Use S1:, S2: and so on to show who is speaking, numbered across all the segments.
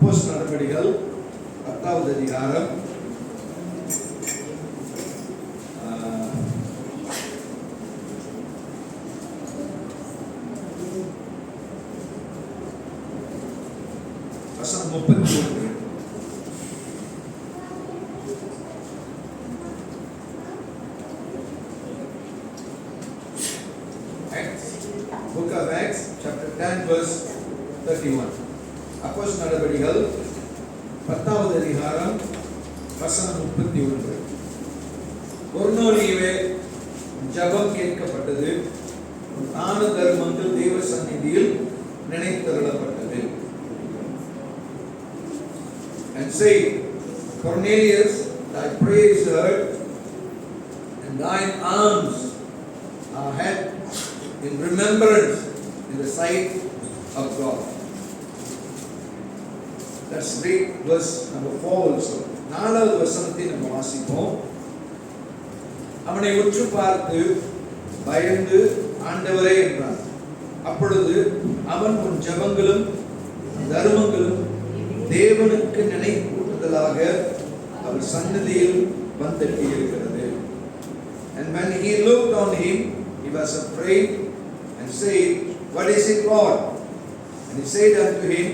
S1: அப்போஸ்தலர் நடபடிகள் 10வது அதிகாரம் வசனம் 31. Book of Acts, chapter 10, verse 31. அப்போஸ்தலர் நடபடிகள் 10வது அதிகாரம் வசனம் 31. கொர்நேலியுவே ஜெபம் கேட்கப்பட்டது, தான தர்மங்கள் தேவ சந்நிதியில் நினைத்தருளப்பட்டது. And say, Cornelius, thy prayer is heard, and thine alms are had in remembrance in the sight of God. Let's read verse number 4 also. 4வது வசனத்தை நம்ம வாசிப்போம். அவனை உற்று பார்த்து பயந்து, ஆண்டவரே என்றான். அப்பொழுது அவன் உன் ஜெபங்களும் தர்மங்களும் தேவனுக்கு நினைவூட்டுதலாக அவர் சந்நிதியில் வந்தெட்டி இருக்கிறது. And when he looked on him, he was afraid and said, What is it, Lord? And he said unto him,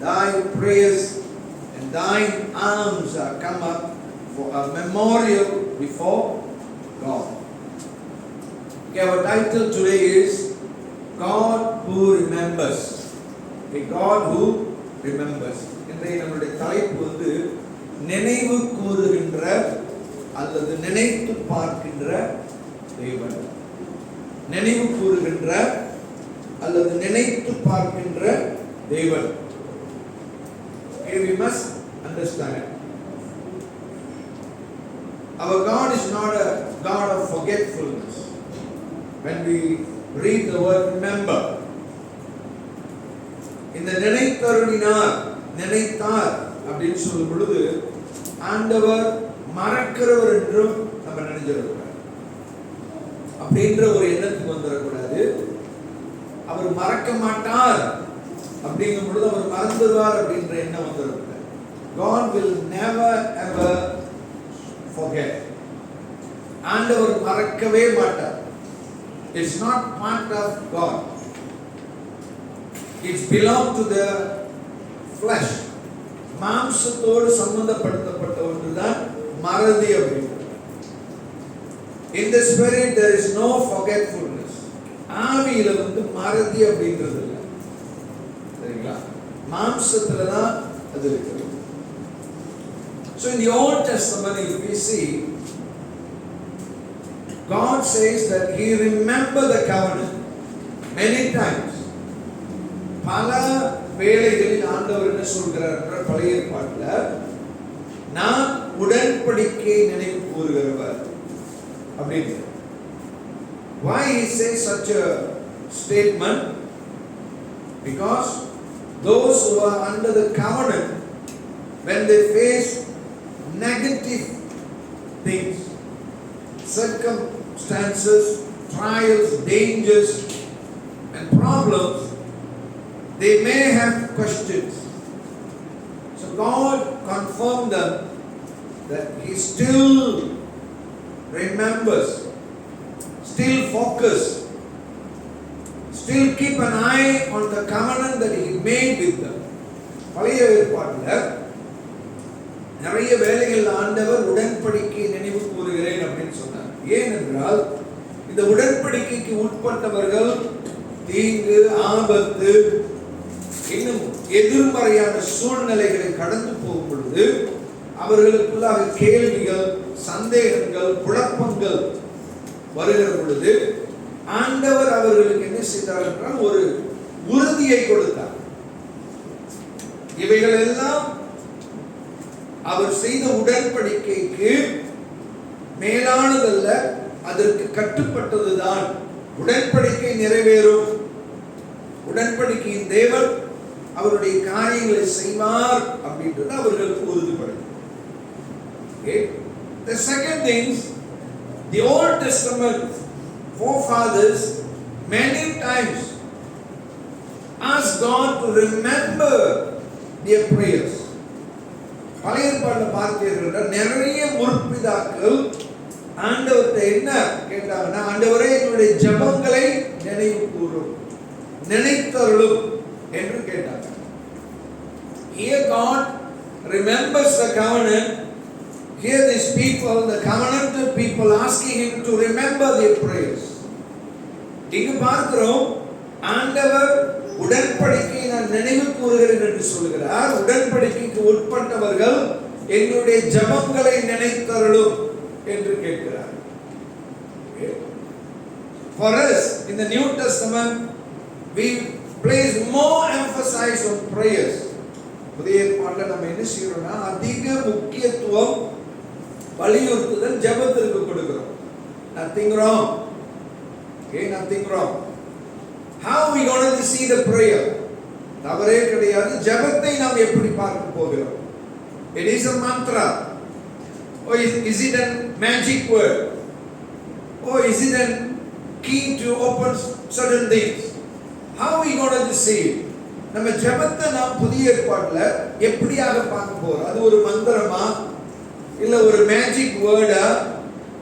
S1: Thy prayers and thine alms are come up for a memorial before God. Okay, our title today is God who remembers. A God who remembers. இன்றைய நம்முடைய தலைப்பு நினைவு கூறுகின்ற அல்லது நினைத்து பார்க்கின்ற தேவன். நினைவு கூறுகின்ற அல்லது நினைத்து பார்க்கின்ற தேவன். We must understand it. Our God is not a God of forgetfulness. When we read the word remember, இந்த நினைத்தருளினார், நினைத்தார் அப்படின்னு சொல்லும் பொழுது ஆண்டவர் மறக்கிறவர் என்றும் நம்ம நினைச்சிடக்கூடாது. அப்படின்ற ஒரு எண்ணத்துக்கு வந்துடக்கூடாது. அவர் மறக்க மாட்டார் அப்படிங்கும் பொழுது அவர் மறந்துடுவார் அப்படின்ற எண்ணம் வந்துடக்கூடாது. God will never ever forget. ஆண்டவர் மறக்கவே மாட்டார். It's not part of God. It's belong to the flesh. மாம்சத்தோடு சம்பந்தப்படுத்தப்பட்ட ஒன்றுதான் மறதி அப்படிங்கிறது. In the spirit there is no forgetfulness. ஆவியில மறதி அப்படிங்கிறது இல்லை. சரிங்களா? மாம்சத்துல தான் அது இருக்கு. So in the Old Testament if we see, God says that he remembered the covenant many times. பல வேளைகளில் ஆண்டவர் என்ன சொல்கிறார் என்ற பழைய ஏற்பாட்டில், நான் உடன்படிக்கை நினைவு கூறுகிறவர் அப்படின்னு. Why he says such a statement? Because those who are under the covenant, when they face negative things, circumstances, trials, dangers and problems, they may have questions. So God confirmed them that he still remembers, still focused, still keep an eye on the covenant that he made with them. பழைய ஏற்பாட்டில் நிறைய வேளைகள் ஆண்டவர் உடன்படிக்கை நினைவு கூறுகிறேன் அப்படின்னு சொன்னார். ஏனென்றால் இந்த உடன்படிக்கைக்கு உட்பட்டவர்கள் தீங்கு, ஆபத்து, இன்னும் எதிர்மறையான சூழ்நிலைகளை கடந்து போகும் பொழுது அவர்களுக்குள்ளாக கேள்விகள், சந்தேகங்கள், குழப்பங்கள் வருகிற பொழுது ஆண்டவர் அவர்களுக்கு என்ன செய்தார் என்றால் ஒரு உறுதியை கொடுத்தார். இவைகள் எல்லாம் அவர் செய்த உடன்படிக்கைக்கு மேலானதல்ல, அதற்கு கட்டுப்பட்டதுதான். உடன்படிக்கை நிறைவேறும். உடன்படிக்கையின் தேவன் அவருடைய காரியங்களை செய்வார் அப்படின்றது அவர்களுக்கு உறுதிப்படுது. Okay? The second thing, the Old Testament forefathers many times asked God to remember their prayers. பழைய ஏற்பாட்டில் பார்த்தீர்கள் நிறைய முற்பிதாக்கள் ஆண்டவர்கிட்ட என்ன கேட்டாங்கன்னா, ஆண்டவரே எங்களுடைய ஜெபங்களை நினைவு கூரும், நினைத்தருளும் என்று கேட்டாங்க. Here God remembers the covenant. Here these people, the covenanted people, asking him to remember their prayers. இங்கு பார்க்கிறோம், ஆண்டவர் உடன்படிக்கையை நான் நினைவு கூறுகிறேன் என்று சொல்கிறார். உடன்படிக்கைக்கு உட்பட்டவர்கள் எங்களுடைய ஜெபங்களை நினைத்தருளும் என்று கேட்கிறார். For us in the New Testament we place more emphasis on prayers. புதிய ஏற்பாட்டில் நம்ம என்ன செய்யறோம்னா, அதிக முக்கியத்துவம் வலியுறுத்துதல் ஜெபத்திற்கு கொடுக்கிறோம். Nothing wrong. Okay, nothing wrong. How we going to see the prayer? தவறே கிடையாது. ஜெபத்தை நாம் எப்படி பார்க்க போகிறோம்? It is a mantra. Or is it a magic word? Or is it a key to open certain things? How we going to see it? நம்ம ஜெபத்தை நாம் புதிய ஏற்பாட்டில் எப்படியாக பார்க்க போறோம்? அது ஒரு மந்திரமா, இல்ல ஒரு மேஜிக் வேர்டா,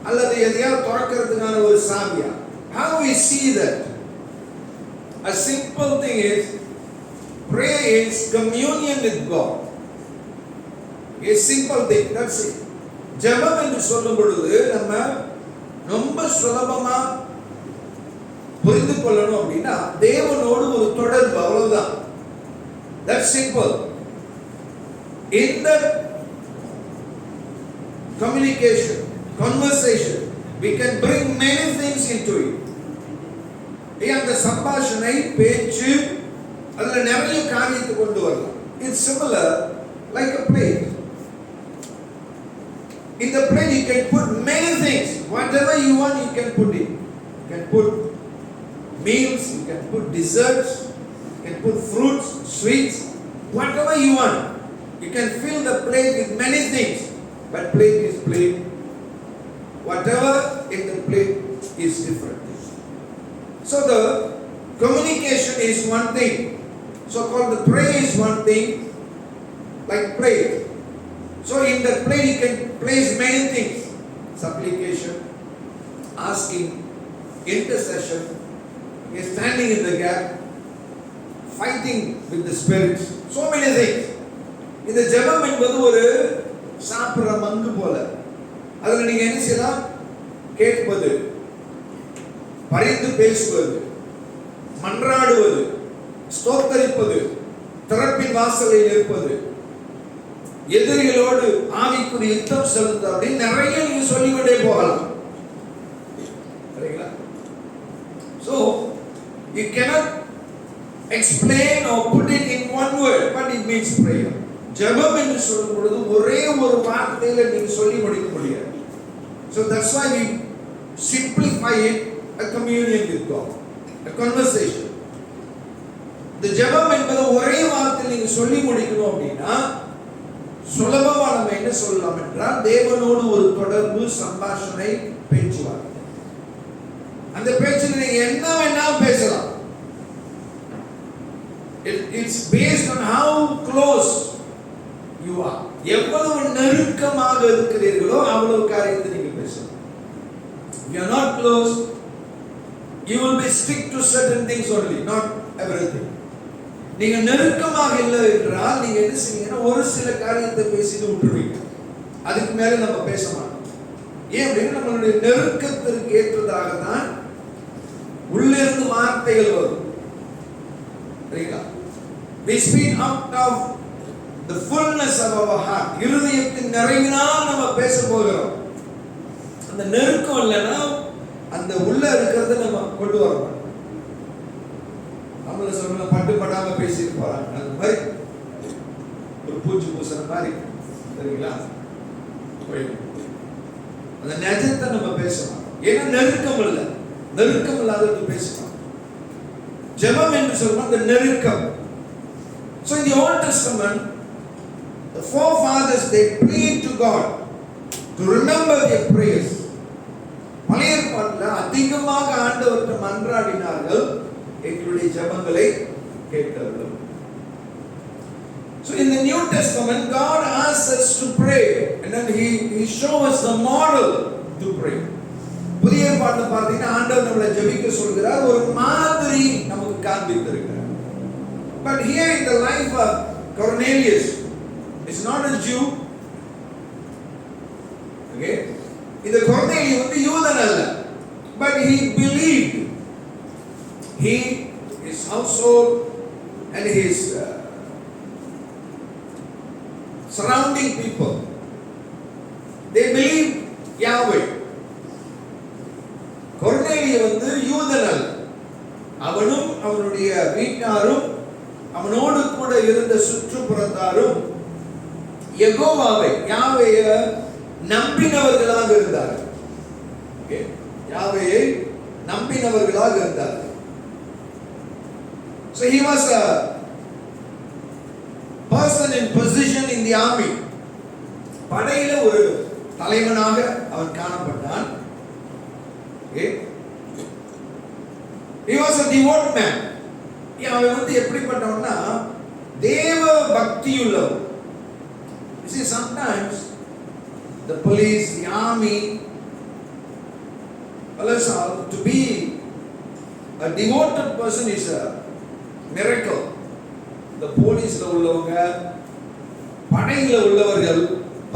S1: அல்லது எதையாவது திறக்கிறதுக்கான ஒரு சாவியா? How we see that? A simple thing is, prayer is communion with God. A simple thing, that's it. ஜெபம் என்று சொல்லும் பொழுது நம்ம ரொம்ப சுலபமா புரிந்து கொள்ளணும் அப்படின்னா, தேவனோடு ஒரு தொடர்பு, அவ்வளவுதான். That's simple. In that communication, conversation, we can bring many things into it. அந்த சம்பாஷணை, பேச்சு, அதுல நிறைய காரியத்தை கொண்டு வரலாம். It's similar like a plate. In the plate you can put many things. Whatever you want you can put it. You can put meals, you can put desserts, you can put fruits, sweets, whatever you want. You can fill the plate with many things, but plate is plate. Whatever in the plate is different. So the communication is one thing. So called the prayer is one thing, like plate. So in the plate you can place many things: supplication, asking, intercession, standing in the gap, fighting with the spirits, so many things. இந்த ஜெபம் என்பது ஒரு சாப்பிடுற மங்கு போல. அதுல நீங்க என்ன செய்யலாம்? கேட்பது, பரிந்து பேசுவது, மன்றாடுவது, ஸ்தோத்தரிப்பது, திறப்பின் வாசலில் இருப்பது, எதிரிகளோடு ஆவிக்குரிய யுத்தம் செலுத்த, அப்படின்னு நிறைய நீங்க சொல்லிக்கொண்டே போகலாம். சரிங்களா? So you cannot explain or put it in one word, but it means prayer. ஜெபம் என்று சொல்லும் பொழுது ஒரே ஒரு வார்த்தையில நீங்க சொல்லி முடிக்க முடியாது. So that's why we simplify it, a communion with God, a conversation. இந்த ஜெபம் என்பது ஒரே வார்த்தையில நீங்க சொல்லி முடிக்கணும் அப்படின்னா, சுலபமா நம்ம என்ன சொல்லலாம் என்றால், தேவனோடு ஒரு தொடர்பு, சம்பாஷணை, பேச்சுவார்த்தை. அந்த பேச்சில் நீங்க என்ன வேணாலும் பேசலாம். It's based on how close you are. எவ்வளவு நெருக்கமாக இருக்கிறீர்களோ அவ்வளவு காரியத்தை நீங்க பேசலாம். If you are not close, you will be stick to certain things only, not everything. நீங்க நெருக்கமாக இல்லை என்றால் நீங்க என்ன செய்வீங்கன்னா, ஒரு சில காரியத்தை பேசிட்டு விட்டுருவீங்க. அதுக்கு மேல நம்ம பேச மாட்டோம். ஏன் அப்படின்னா, நம்மளுடைய நெருக்கத்திற்கு ஏற்றதாக தான் உள்ளிருந்து வார்த்தைகள் வரும். சரிங்களா? We speak out of the fullness of our heart. இருதயத்தின் நிறைவினால் நம்ம பேச போகிறோம். அந்த நெருக்கம் இல்லைன்னா அந்த உள்ள இருக்கிறத நம்ம கொண்டு வர மாட்டோம். நம்மள சொல்ல பட்டு படாம பேசிட்டு போறாங்க, அந்த மாதிரி ஒரு பூச்சி பூசன மாதிரி. சரிங்களா? அந்த நிஜத்தை நம்ம பேசலாம். ஏன்னா நெருக்கம் இல்லை, நெருக்கம் இல்லாதது பேசலாம். ஜெபம் என்று சொல்லுவோம் அந்த நெருக்கம். So in the Old Testament, the forefathers, they prayed to God to remember their prayers. பழைய ஏற்பாட்டில் அதிகமாக ஆண்டவர்கிட்ட மன்றாடினார்கள், எங்களுடைய ஜெபங்களை கேட்டருளும். So in the New Testament, God asks us to pray, and then He shows us the model to pray. புதிய ஏற்பாட்டில் பார்த்தீங்கன்னா ஆண்டவர் நம்மளை ஜெபிக்க சொல்கிறார், ஒரு மாதிரி நமக்கு காண்பித்திருக்கிறார். But here in the life of Cornelius, it's not a Jew. Okay? இந்த கொர்நேலியு வந்து யூதன் அல்ல, but he believed. He, his household and his surrounding people, they believed Yahweh. கொர்நேலியு வந்து யூதன் அல்ல, அவனும் அவனுடைய வீட்டாரும் அவனோடு கூட இருந்த சுற்றுப்புறத்தாரும் யெகோவாவை, யாவேயை நம்பினவர்களாக இருந்தார்கள். யாவேயை நம்பினவர்களாக இருந்தார்கள். So he was a person in position in the army. படையில ஒரு தலைவனாக அவன் காணப்பட்டான். He was a devout man. அவன் வந்து எப்படிப்பட்டவன்னா தேவ பக்தியுள்ளவன். You see, sometimes the police, the army, to be a devoted person is a miracle. The police la உள்ளவங்க, படையில உள்ளவர்கள்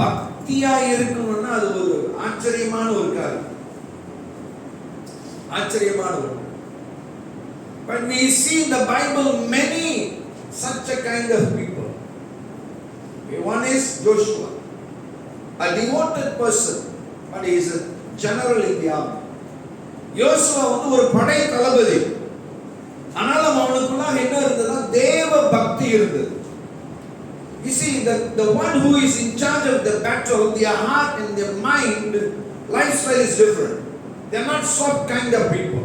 S1: பக்தியா இருக்கணும்னா அது ஒரு ஆச்சரியமான ஒரு காரியம், ஆச்சரியமான ஒரு. But we see in the Bible many such a kind of people. One is Joshua, a devoted person, but he is a general in the army. யோசுவா வந்து ஒரு படை தளபதி, ஆனாலும் அவனுக்குள்ள என்ன இருந்ததுன்னா தேவ பக்தி இருந்தது. You see, the one who is in charge of the battle, their heart and their mind lifestyle is different. They are not soft kind of people.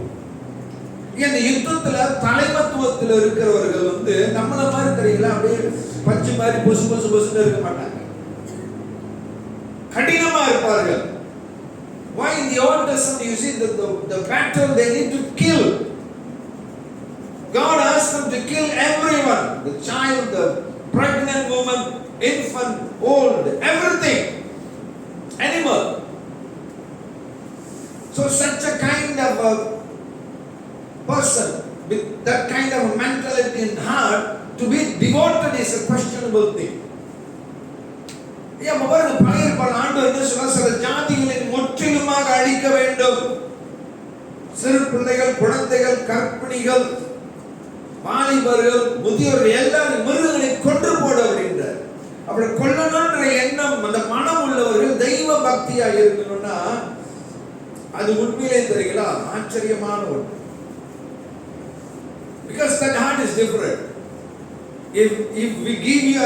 S1: இந்த யுத்தத்துல தலைமத்துவத்தில் இருக்கிறவர்கள் வந்து நம்மள மாதிரி தெரியல, அப்படியே பஞ்சு மாதிரி பொசு பொசு பொசுன்னு இருக்க மாட்டாங்க, கடினமா இருப்பார்கள். Why in the Old Testament you see the battle they need to kill. God asked them to kill everyone, the child, the pregnant woman, infant, old, everything, animal. So such a kind of a person with that kind of mentality and heart to be devoted is a questionable thing. பழைய ஆண்டவர் என்ன சொல்ல, சில ஜாதிகளை முற்றிலுமாக அழிக்க வேண்டும், சிறு பிள்ளைகள், குழந்தைகள், கர்ப்பிணிகள், வாலிபர்கள், முதியோர்கள் எல்லாரும் மிருகங்களை கொன்று போட அப்படின்றார். அப்படி கொல்லணும்ன்ற எண்ணம், அந்த மனம் உள்ளவர்கள் தெய்வ பக்தியா இருக்கணும்னா அது உண்மையிலே தெரியுங்களா ஆச்சரியமான ஒன்று. Because that heart is different. If we give you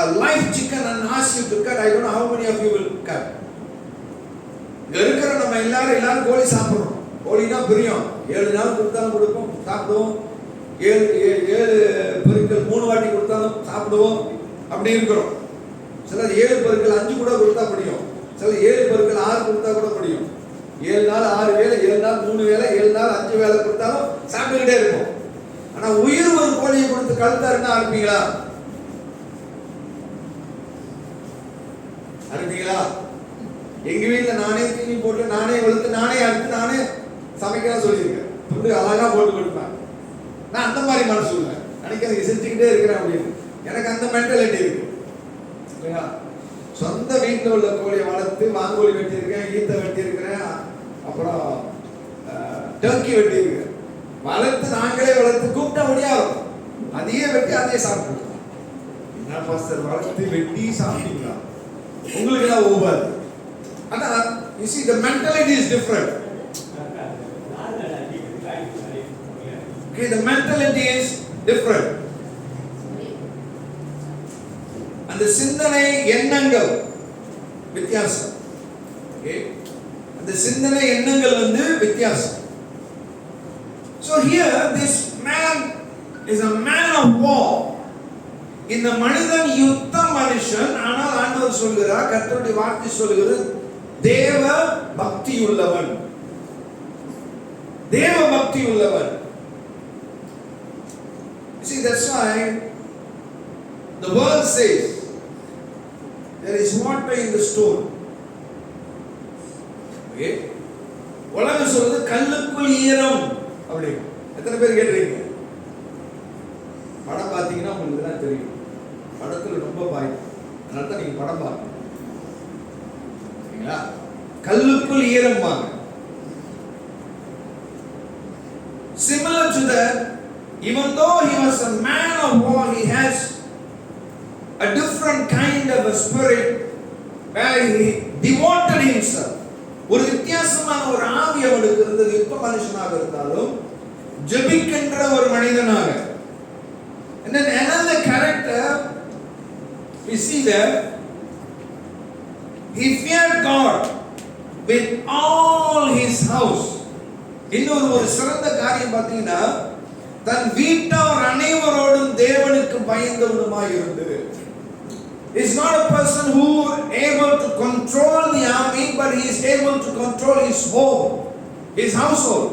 S1: a live chicken and ask you to cut, I don't know how many of you will cut. இருக்கிற நம்ம எல்லாரும் கோழி சாப்பிடுறோம். கோழினா பிரியம், 7 நாள் கொடுத்தாலும் கொடுப்போம், சாப்பிடுவோம். 7 பெருக்கள் 3 வாட்டி கொடுத்தாலும் சாப்பிடுவோம், அப்படி இருக்கிறோம். சிலர் 7 பெருக்கள் 5 கூட கொடுத்தா முடியும், சிலர் 7 பெருக்கள் 6 கொடுத்தா கூட முடியும். 7 நாள் 6 வேளை, 7 நாள் 3 வேளை, 7 நாள் 5 வேளை கொடுத்தாலும் சாப்பிட்டுக்கிட்டே இருப்போம். ஆனா உயிர் ஒரு கோழியை கொடுத்து கழுத்தாருன்னா ஆரம்பிங்களா? அருமைங்களா? எங்க வீட்டுல நானே தீனி போட்டு, நானே வளர்த்து, நானே அறுத்து, நானே சமைக்கலாம் சொல்லியிருக்கேன். துண்டு அழகா போட்டு கொடுப்பேன். நான் அந்த மாதிரி மனசு இல்லை, நினைக்க செஞ்சுக்கிட்டே இருக்கிறேன் அப்படின்னு. எனக்கு அந்த மென்டாலிட்டி இருக்கு இல்லையா? சொந்த வீட்டில் உள்ள கோழியை வளர்த்து, வாங்கோழி வெட்டியிருக்கேன், ஈத்த வெட்டியிருக்கிறேன், அப்புறம் டர்க்கி வெட்டியிருக்கேன். வளர்த்து நாங்களே வளர்த்து கூப்பிட்டா முடியாது, அதையே வெட்டி அதையே சாப்பிட்டுருக்கோம். என்ன பாஸ்டர் வளர்த்து வெட்டி சாப்பிட்டீங்களா? உங்களுக்கு எல்லாம் ஒவ்வாது. அதான் you see the mentality is different. Okay, the mentality is different. அந்த சிந்தனை எண்ணங்கள் வித்தியாசம். Okay, அந்த சிந்தனை எண்ணங்கள் வந்து வித்தியாசம். So here this man is a man of war. இந்த மனிதன் யுத்த மனுஷன், ஆனால் ஆண்டவர் சொல்கிறார், கர்த்தருடைய வார்த்தை சொல்கிறது, தேவ பக்தி உள்ளவன், தேவ பக்தி உள்ளவன். See, that's why The world says there is water in the stone. Okay? உலகம் சொல்றது கல்லுக்குள் ஈரம் அப்படி. எத்தனை பேர் கேட்டிருக்கீங்க? படம் பார்த்தீங்கன்னா உங்களுக்கு தான் தெரியும். படத்துல ரொம்ப பாய். அதனால தான் நீங்க படம் பார்க்கணும். சரிங்களா? கல்லுக்குள் ஈரம் வாங்க. Similar to that, even though he was a man of war, he has a different kind of a spirit where he devoted himself. ஒரு வித்தியாசமான ஒரு ஆவி அவனுக்கு இருந்தது. யுத்த மனுஷனாக இருந்தாலும் ஜெபிக்கின்ற ஒரு மனிதனாக. And then another character we see that he feared God with all his house. இன்னொரு ஒரு சிறந்த காரியம் பார்த்தீங்கன்னா தன் வீட்டார் அனைவரோடும் தேவனுக்கு பயந்தவனுமாய் இருந்தது. Is not a person who able to control the army, but he is able to control his home, his household.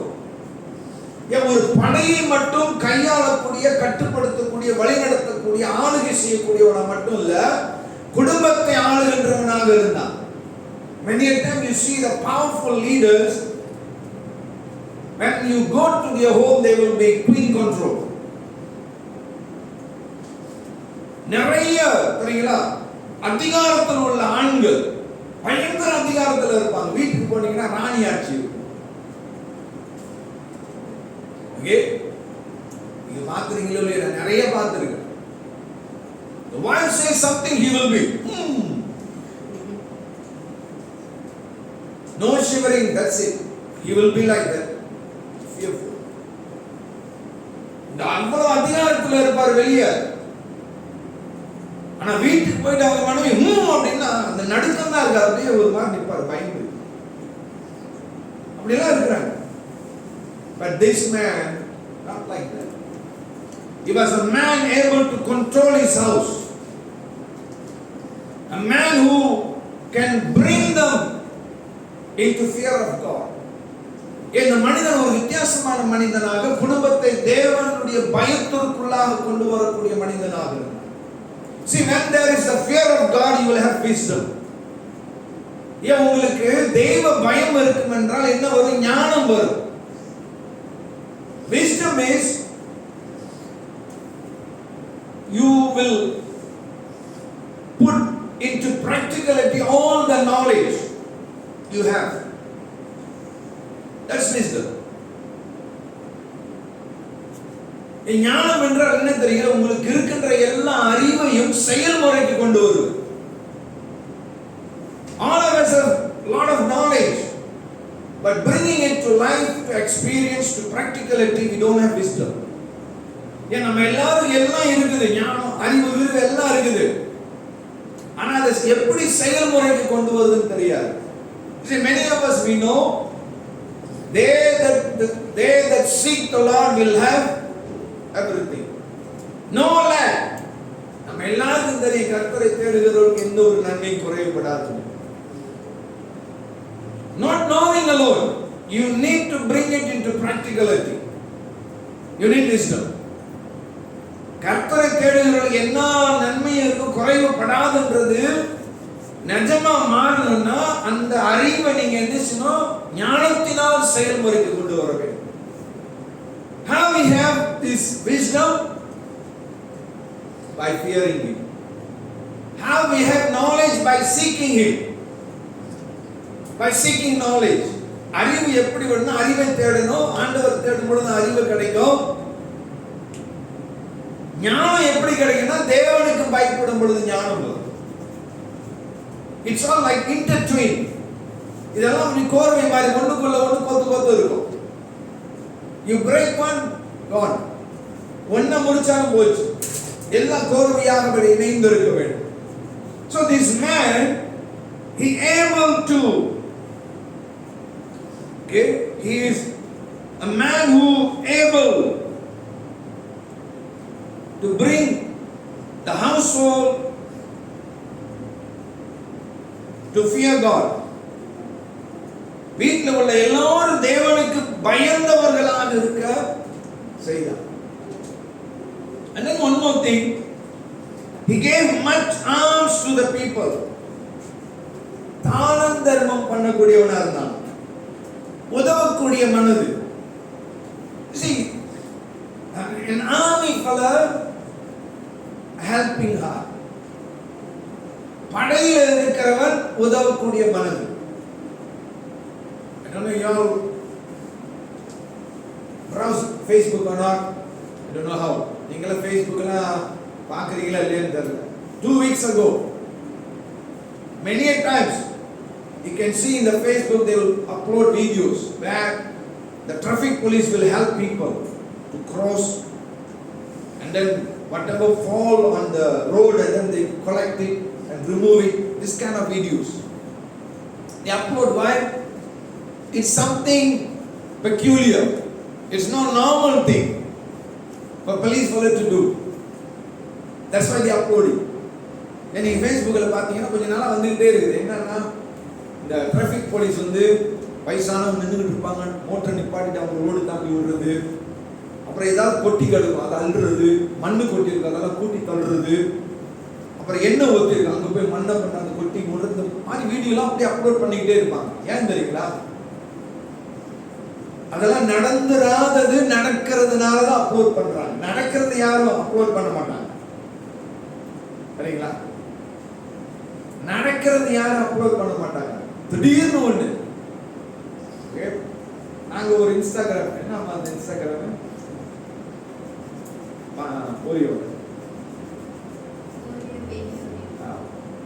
S1: ஒரு படையை மட்டும் கையாளக்கூடிய, கட்டுப்படுத்தக்கூடிய, வழிநடத்தக்கூடிய, ஆளுகை செய்யக்கூடியவனா மட்டும் இல்ல, குடும்பத்தை ஆளுகின்றவனாக இருந்தான். Many a time you see the powerful leaders, when you go to their home, they will be queen control. நிறைய தெரியுங்களா அதிகாரத்தில் உள்ள ஆண்கள் பயங்கர அதிகாரத்தில் இருப்பாங்க. வீட்டுக்கு போனீங்கன்னா ராணி ஆட்சி. ஓகே, நீங்க பாக்குறீங்களோ இல்லையா? நிறைய பார்த்திருக்கேன். The wife says something, he will be no shivering, that's it. He will be like that, fearful. இந்த அவ்வளவு அதிகாரத்தில் இருப்பார் வெளியே. ஆனா வீட்டுக்கு போயிட்டு அவங்க மனைவி அப்படின்னா அந்த நடுக்கம் தான் இருக்கு. அப்படியே ஒரு மாதிரி நிற்பார் பயந்து. அப்படிலாம் இருக்கிறாங்க. But this man not like that. He was a man able to control his house, a man who can bring them into fear of God. இந்த மனிதன் ஒரு வித்தியாசமான மனிதனாக, குடும்பத்தை தேவனுடைய பயத்திற்குள்ளாக கொண்டு வரக்கூடிய மனிதனாக இருந்தார். See, when there is the fear of God, you will have wisdom. உங்களுக்கு தெய்வ பயம் இருக்கும் என்றால் என்ன வரும்? ஞானம் வரும். Wisdom is you will put into practicality all the knowledge you have. That's wisdom. ஞானம் என்றால் என்ன தெரியுங்க? உங்களுக்கு இருக்கின்ற எல்லா அறிவையும் செயல்முறைக்கு கொண்டு வருவது. All of us have a lot of knowledge, but bringing it to life, to experience, to practicality, we don't have wisdom. நம்ம எல்லாரும் எல்லாம் இருக்குது, ஞானம், அறிவு எல்லாம் இருக்குது. ஆனா அதை எப்படி செயல்முறைக்கு கொண்டு வருதுன்னு தெரியாது. See, many of us we know they that seek the Lord will have everything. No lack. நம்ம எல்லாருக்கும் தெரியும் கர்த்தரை தேடுகிறவர்களுக்கு எந்த ஒரு நன்மையும் குறைவுபடாது. Not knowing alone, you need to bring it into practicality. You need wisdom. கர்த்தரை தேடுகிறவர்களுக்கு என்ன நன்மை இருக்கும் குறைவுபடாதுன்றது நிஜமா மாறணும்னா அந்த அறிவை நீங்க என்ன செய்யணும்? ஞானத்தினால் செயல்முறைக்கு கொண்டு வர வேண்டும். How we have this wisdom? By fearing Him. How we have knowledge? By seeking Him. By seeking knowledge. அறிவு எப்படி வரணும்? அறிவை தேடணும். ஆண்டவர் தேடும் பொழுது அறிவு கிடைக்கும். ஞானம் எப்படி கிடைக்கும்னா தேவனுக்கு பயப்படும் பொழுது ஞானம் வரும். It's all like intertwined. இதெல்லாம் ஒரு கோர்வை மாதிரி ஒண்ணுக்குள்ள ஒண்ணு கொத்து இருக்கும். You break one, gone. ஒன்ன முடிச்சாலும் போச்சு. எல்லாம் கோர்வையாக இணைந்து இருக்க வேண்டும். So this man, he able to, okay, he is a man who able to bring the household to fear God. வீட்டில் உள்ள எல்லாரும் தேவனுக்கு பயந்தவர்களாக இருக்க செய்தார். And then one more thing, He gave much alms to the people. தானம் தர்மம் பண்ணக்கூடியவனா இருந்தான். உதவக்கூடிய மனது. See, an army fellow helping heart. படையில் இருக்கிறவன் உதவக்கூடிய மனது. I don't know you all browse Facebook or not. I don't know how. நீங்கள Facebookல பார்க்கறீங்களா இல்லையான்னு தெரியல. 2 weeks ago, many a times you can see in the Facebook they will upload videos where the traffic police will help people to cross, and then whatever fall on the road and then they collect it and remove it. This kind of videos they upload. Why? It's something peculiar. It's not normal thing for police for it to do. That's why they upload it. நீங்க Facebookல பாத்தீங்கன்னா கொஞ்ச நாளா வந்துட்டே இருக்குது. என்னன்னா இந்த traffic police வந்து வயசானவங்க நின்னுட்டு இருப்பாங்க, மோட்டர் நிப்பாட்டிட்டு அவங்க ரோடு தாண்டி விடுறது, அப்புறம் ஏதாவது கொட்டி கிடக்கும் அதை அள்ளுறது, மண்ணு கொட்டி இருக்கு அதெல்லாம் கூட்டி தள்ளுறது, அப்புறம் எண்ணெய் ஊற்றி இருக்கு அங்கே போய் மண்ணை பண்ண அந்த கொட்டி முடுறது மாதிரி வீடியோலாம் அப்படியே அப்லோட் பண்ணிக்கிட்டே இருப்பாங்க. ஏன் தெரியுங்களா? அதெல்லாம் நடந்துராதது நடக்கிறதுனால தான் அப்லோட் பண்றாங்க. நடக்கிறது யாரும் அப்லோட் பண்ண மாட்டாங்க. சரிங்களா? நடக்கிறது யாரும் அப்லோட் பண்ண மாட்டாங்க. திடீர்னு ஒண்ணு நாங்க ஒரு இன்ஸ்டாகிராம், என்ன அந்த இன்ஸ்டாகிராம்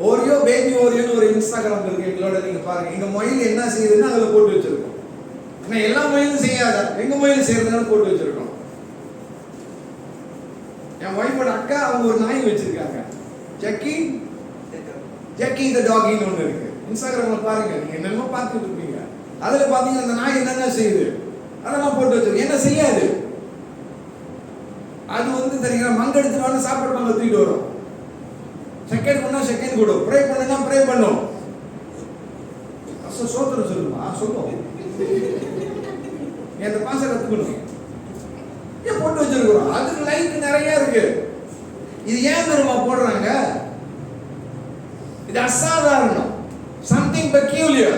S1: ஓரியோ பேபி ஓரியோன்னு ஒரு இன்ஸ்டாகிராம் இருக்கு எங்களோட. நீங்க பாருங்க எங்க மொயில் என்ன செய்யுதுன்னு அதுல போட்டு வச்சிருக்கோம். ஏன்னா எல்லா மொயிலும் செய்யாத, எங்க மொயில் செய்யறதுனால போட்டு வச்சிருக்கோம். என் ஒய்ஃபோட அக்கா அவங்க ஒரு நாய் வச்சிருக்காங்க, ஜக்கி த டாகின்னு ஒன்று இருக்கு. இன்ஸ்டாகிராம்ல பாருங்க, நீங்க என்னென்னமோ பார்த்துட்டு இருப்பீங்க. அதுல பாத்தீங்கன்னா அந்த நாய் என்னென்ன செய்யுது அதெல்லாம் போட்டு வச்சிருக்கு. என்ன செய்யாது, அது வந்து தெரியுங்களா, மங்கெடுத்துட்டு சாப்பாடு பண்ண தூக்கிட்டு வரும். செகண்ட் பண்ணா செகண்ட் கூட, ப்ரே பண்ணா ப்ரே பண்ணும். சோத்திரம் சொல்லுமா சொல்லுவோம். அந்த பாச கத்துக்கணும். ஏன் போட்டு வச்சிருக்கிறோம்? அதுக்கு லைக் நிறைய இருக்கு. இது ஏன் தெரியுமா போடுறாங்க? இது அசாதாரணம், something peculiar.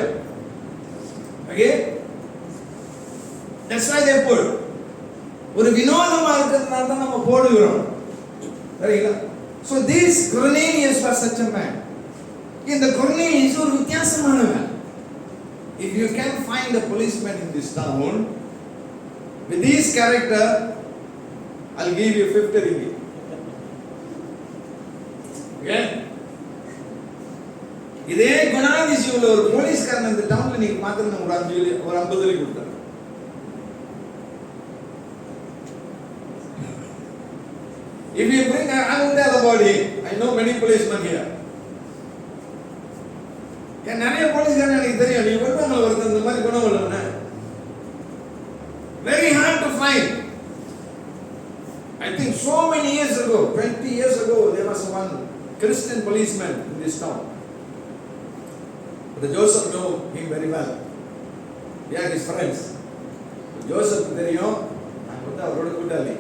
S1: Okay, that's why they put. ஒரு வினோதமா இருக்கிறதுனால தான் நம்ம போடுகிறோம். சரிங்களா? So this Cornelius was such a man. இந்த Cornelius ஒரு வித்தியாசமானவன். If you can find a policeman in this town with this character, I'll give you 50 ringgit. Okay? இதே குணாதிசயமுள்ள ஒரு போலீஸ்காரன் இந்த டவுன்ல நீங்க பாத்தீங்கன்னா ஒரு 50 ரிங்கி கொடுத்தாரு. If you bring, I will tell about it. I know many policemen here. ஏன் நிறைய போலீஸ்காரன் எனக்கு தெரியும். நீங்க வருவாங்கள ஒருத்தர் இந்த மாதிரி குணம் உள்ளவன. Very hard to find. I think so many years ago, 20 years ago, there was one Christian policeman in this town. The Joseph know him very well. They are his friends. Joseph தெரியும், நான் வந்து அவரோட கூட்டாளி.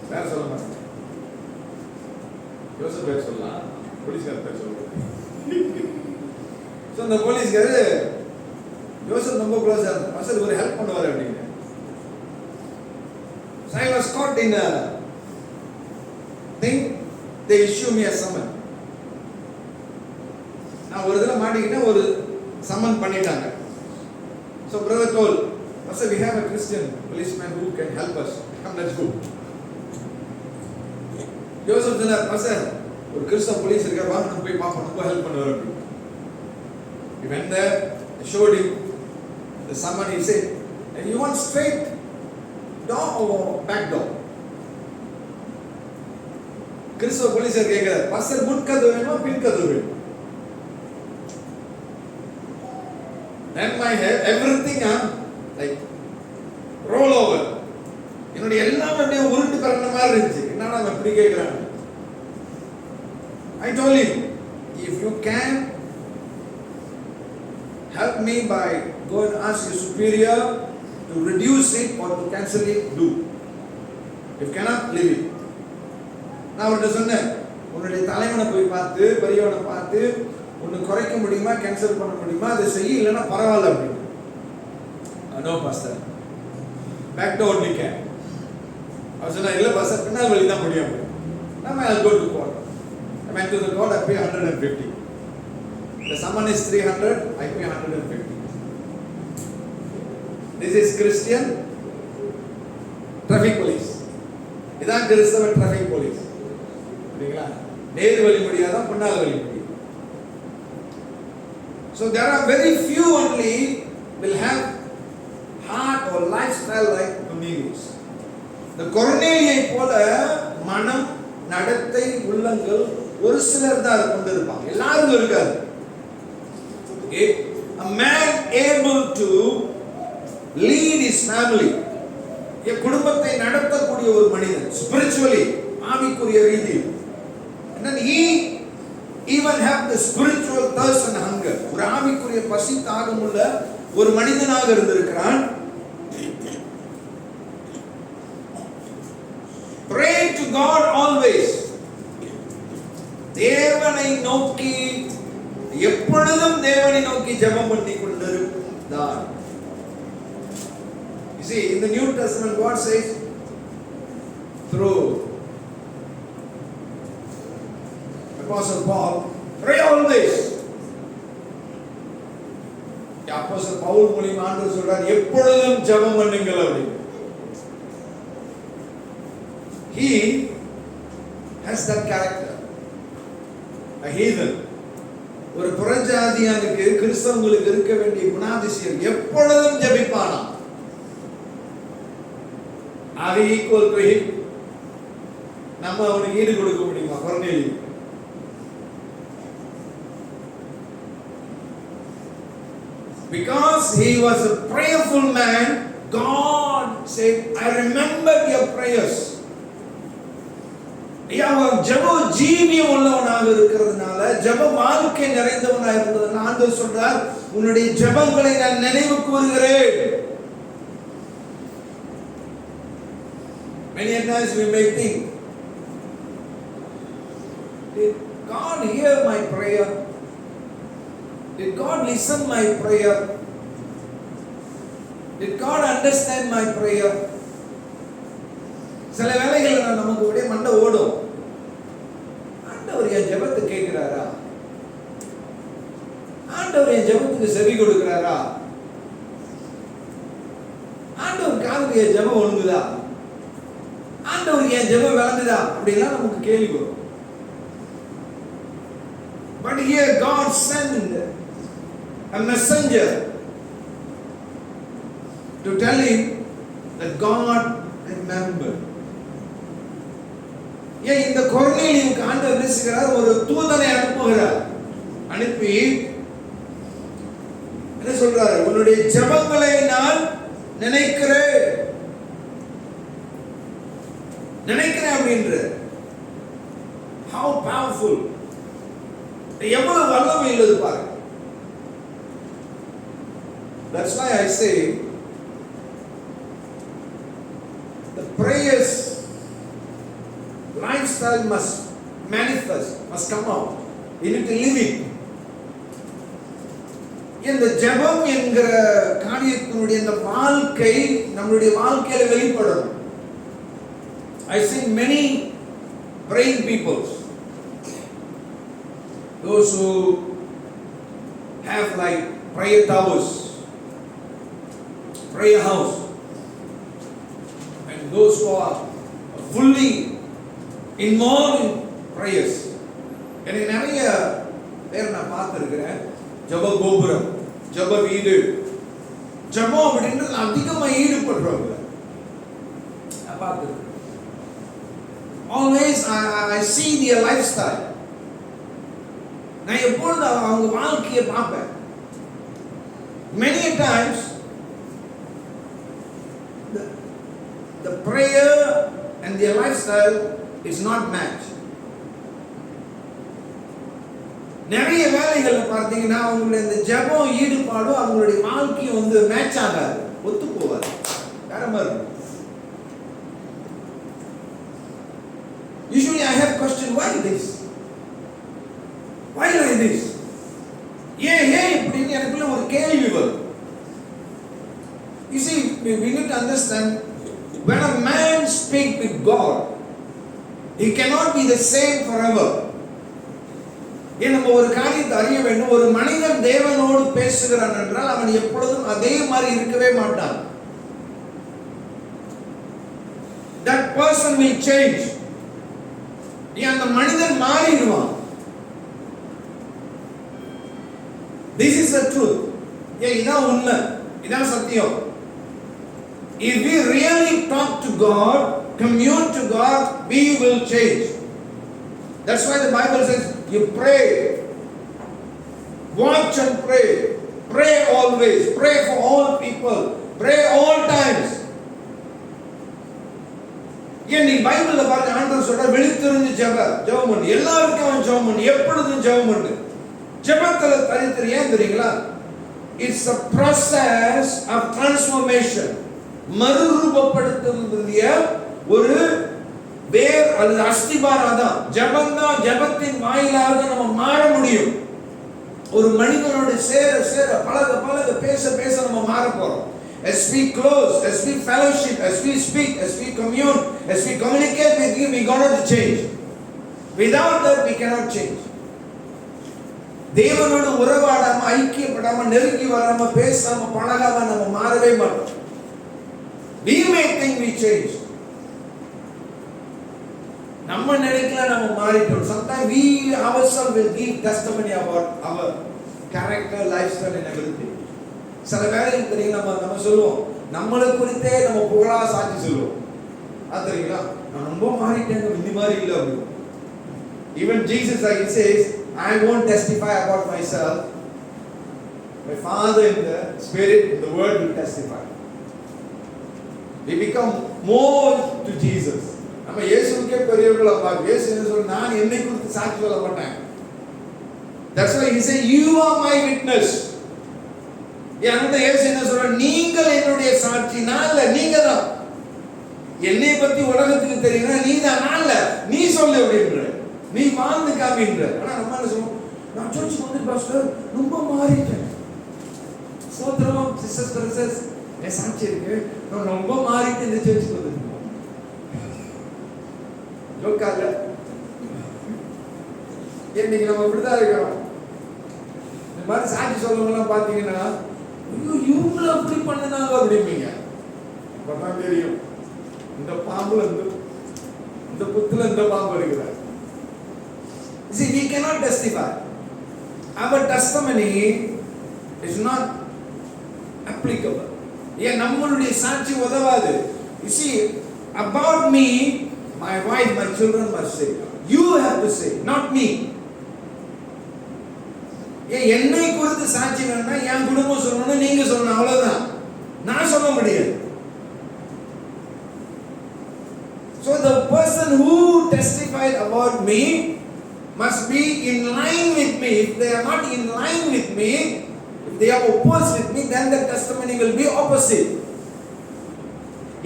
S1: வேற சொல்ல மாட்டேன். Joseph பேர் சொல்லலாம், போலீஸ்கார பேர் சொல்லுவோம். ஸோ அந்த போலீஸ்காரு ஜோசப் ரொம்ப க்ளோஸாக இருந்தார். பசங்க ஒரு ஹெல்ப் பண்ணுவார் அப்படின்னு. So I was caught in a thing. They issue me a summon. நான் ஒரு இதில் மாட்டிக்கிட்டேன், ஒரு சம்மன் பண்ணிட்டாங்க. So brother told, Pastor, we have a Christian policeman who can help us. Come, let's go. Joseph சொன்னார், Pastor, ஒரு கிறிஸ்தவ police இருக்கார், வாங்க நம்ம போய் பார்ப்போம், ரொம்ப ஹெல்ப் பண்ணுவார் அப்படின்னு. He went there, I showed him the summon. He said, you want straight door or back door? கிறிஸ்தவ போலீஸர் கேட்கிறார், பாஸ்டர் முன் கதவு வேணுமா பின் கதவு வேணுமா? Then my head, everything like roll over. என்னுடைய எல்லாமே அப்படியே உருண்டு பறந்த மாதிரி இருந்துச்சு. என்னடா அவன் இப்படி கேட்கிறான்? I told him, if you can help me by go and ask your superior to reduce it or to cancel it, do. If cannot, leave it. நான் அவர்கிட்ட சொன்னேன், உன்னுடைய தலைவனை போய் பார்த்து, பெரியவனை பார்த்து, ஒன்று குறைக்க முடியுமா, கேன்சல் பண்ண முடியுமா, அதை செய்ய, இல்லைன்னா பரவாயில்ல அப்படின்னு. No pastor, back to only can. அவர் சொன்னா, இல்லை பாஸ்டர், பின்னால் வழி தான் முடியும். நம்ம I'll go to court. I went to the court, I pay 150. The summon is 300, I pay 150. This is Christian traffic police. இதான் கிறிஸ்தவ traffic police. சரிங்களா? நேர் வழி முடியாதா, பின்னால் வழி முடியும். So there are very few only will have heart or lifestyle like Cornelius. The கொர்நேலியை போல மனம், நடத்தை, உள்ளங்கள் ஒரு சிலர் தான் கொண்டிருப்பாங்க, எல்லாரும் இருக்காது. Okay, a man able to lead his family, குடும்பத்தை நடத்தக்கூடிய ஒரு மனிதன், spiritually, ஆவிக்குரிய ரீதியில். And then he even have the spiritual thirst and hunger, ஒரு ஆவிக்குரிய பசி தாகம் உள்ள ஒரு மனிதனாக இருந்திருக்கிறான். Pray to God always. தேவனை நோக்கி, எப்பொழுதும் தேவனை நோக்கி ஜெபம் பண்ணி கொண்டிருந்தார். You see, in the New Testament, God says through Apostle Paul, pray always. Apostle Paul மூலமா ஆண்டவர் சொல்றார், எப்பொழுதும் ஜெபம் பண்ணுங்கள் அப்படி. He has that character. A heathen, ஒரு புறஜாதியானுக்கு, கிறிஸ்தவங்களுக்கு இருக்க வேண்டிய குணாதிசயம், எப்பொழுதும் ஜெபிப்பானா. Are we equal to him? நம்ம அவனுக்கு ஈடு கொடுக்க முடியுமா? கொர்நேலியு because he was a prayerful man, God said, I remember your prayers. அவன் ஜெப ஜீவியம் உள்ளவனாக இருக்கிறதுனால, ஜெப வாழ்க்கை நிறைந்தவனாக இருந்ததுனால ஆண்டவர் சொல்றார், உன்னுடைய ஜெபங்களை நான் நினைவு கூறுகிறேன். Many times we may think, did God hear my prayer? Did God listen my prayer? Did God understand my prayer? சில வேளைகளில் நமக்கு அப்படியே மண்டை ஓடும், ஆண்டவர் என் ஜெபத்தை கேட்கிறாரா, ஆண்டவர் என் ஜெபத்துக்கு செவி கொடுக்கிறாரா, ஆண்டவர் காதுக்கு என் ஜெபம் ஒழுங்குதா, ஆண்டவர் என் ஜெபம் விளங்குதா, அப்படிலாம் நமக்கு கேள்வி வரும். But here God sent a messenger to tell him that God remembered. ஏன் இந்த கொர்நேலியுக்கு ஆண்டவர் பேசுகிறார், ஒரு தூதனை அனுப்புகிறார். அனுப்பி என்ன சொல்றாரு, உன்னுடைய ஜெபங்களை நான் நினைக்கிறேன் அப்படின்ற. How powerful, எவ்வளவு வல்லமை உள்ளது பாருங்க. That's why I say the prayers lifestyle must manifest, must come out. You need to live it. இந்த ஜெபம் என்கிற காரியத்தினுடைய இந்த வாழ்க்கை நம்மளுடைய வாழ்க்கையில வெளிப்படும். I see many praying people, those who have like prayer towers, prayer house, and those who are fully involved in prayers. எனக்கு நிறைய பேர் நான் பார்த்திருக்கிறேன், ஜெப கோபுரம், ஜெப வீடு, ஜெபம் அப்படின்றது அதிகமா ஈடுபடுறவங்க நான் பார்த்திருக்கேன். Always I see their lifestyle. நான் எப்பொழுது அவங்க வாழ்க்கையை பார்ப்பேன். Many times the prayer and their lifestyle is not matched. நிறைய வேலைகள்ல பார்த்தீங்கன்னா அவங்களுடைய இந்த ஜெபம் ஈடுபாடும் அவங்களுடைய வாழ்க்கையும் வந்து மேட்ச் ஆகாது, ஒத்து போகாது, வேற மாதிரி இருக்கும். You should Usually I have question, why this? Why like this? ஏன் இப்படின்னு எனக்குள்ள ஒரு கேள்வி வரும். You see, we need to understand, when a man speaks with God, he cannot be the same forever. நம்ம ஒரு காரியத்தை அறிய வேண்டும். ஒரு மனிதன் தேவனோடு பேசுகிறான் என்றால் அவன் எப்பொழுதும் அதே மாதிரி இருக்கவே மாட்டான். That person will change. அந்த மனிதன் மாறிடுவான். This is the truth. இதான் உண்மை, இதான் சத்தியம். If we really talk to God, commune to God, we will change. That's why the Bible says, you pray, watch and pray, pray always, pray for all people, pray all times. நீ பைபிள்ல பாருங்க, ஆண்டவர் சொல்ற விழித்திருந்து ஜெபம் பண்ணு, எல்லாருக்கும் ஜெபம் பண்ணு, எப்பொழுதும் ஜெபம் பண்ணு. ஜெபத்துல தரித்திரம் ஏன் தெரியுங்களா? It's a process of transformation. மறுரூபப்படுத்துவதுடைய ஒரு வேர் அல்லது அஸ்திபாரம் தான் ஜெபம். தான் ஜெபத்தின் வாயிலாக நம்ம மாற முடியும். ஒரு மனிதனோட சேர பழக பேச நம்ம மாற போறோம். As we close, as we fellowship, as we speak, as we commune, as we communicate with Him, we got to change. Without that, we cannot change. தேவனோடு உறவாடாம, ஐக்கியப்படாம, நெருங்கி வராம, பேசாம, பழகாம நம்ம மாறவே மாட்டோம். We may think we change. நம்ம நினைக்கல நம்ம மாறிட்டோம். Sometimes we ourselves will give testimony about our character, lifestyle and everything. சில வேளையில் தெரியும், நம்ம சொல்லுவோம், நம்மளை குறித்தே நம்ம புகழா சாட்சி சொல்லுவோம். அது தெரியுங்களா? நான் ரொம்ப மாறிட்டேன், இந்த மாதிரி இல்லை அப்படின்னு. Even Jesus, like he says, I won't testify about myself. My Father in the Spirit, in the Word will testify. We become more to Jesus. நம்ம இயேசுவுக்கே பெரியவர்களா பார்க்க. இயேசு என்ன சொல்ற? நான் என்னை குறித்து சாட்சி சொல்ல மாட்டேன். That's why he said, you are my witness. அந்த இயேசு என்ன சொல்ற? நீங்கள் என்னுடைய சாட்சி, நான் இல்ல, நீங்க தான். என்னை பத்தி உலகத்துக்கு தெரியும்னா நீ தான், நான் இல்ல, நீ சொல்லு அப்படின்ற, நீ வாழ்ந்து காமின்ற. ஆனா நம்ம என்ன சொல்லுவோம்? நான் சர்ச்சுக்கு வந்து பாஸ்டர் ரொம்ப மாறிட்டேன். சோத்ரம் சிஸ்டர்ஸ் பிரதர்ஸ், என் சாட்சி இருக்கு, நான் ரொம்ப மாறிட்டு இந்த சர்ச்சுக்கு வந்து லோக்கால இன்னைக்கு நம்ம இப்படிதான் இருக்கிறோம். இந்த மாதிரி சாட்சி சொல்றவங்கலாம் பாத்தீங்கன்னா, ஐயோ இவங்கள அப்படி பண்ணினாங்க அப்படிம்பீங்க. அப்பதான் தெரியும் இந்த பாம்புல இருந்து, இந்த புத்துல இந்த பாம்பு இருக்கிறார். See, we cannot testify. Our testimony is not applicable. ஏன் நம்மளுடைய சாட்சி உதவாது. You see, about me, my wife, my children must say. You have to say, not me. என்னை குறித்து சாட்சி வேணும்னா என் குடும்பம் சொல்லணும், நீங்க சொல்லணும், அவ்வளவுதான். நான் சொல்ல முடியாது. So the person who testified about me must be in line with me. If they are not in line with me, if they are opposed with me, then the testimony will be opposite.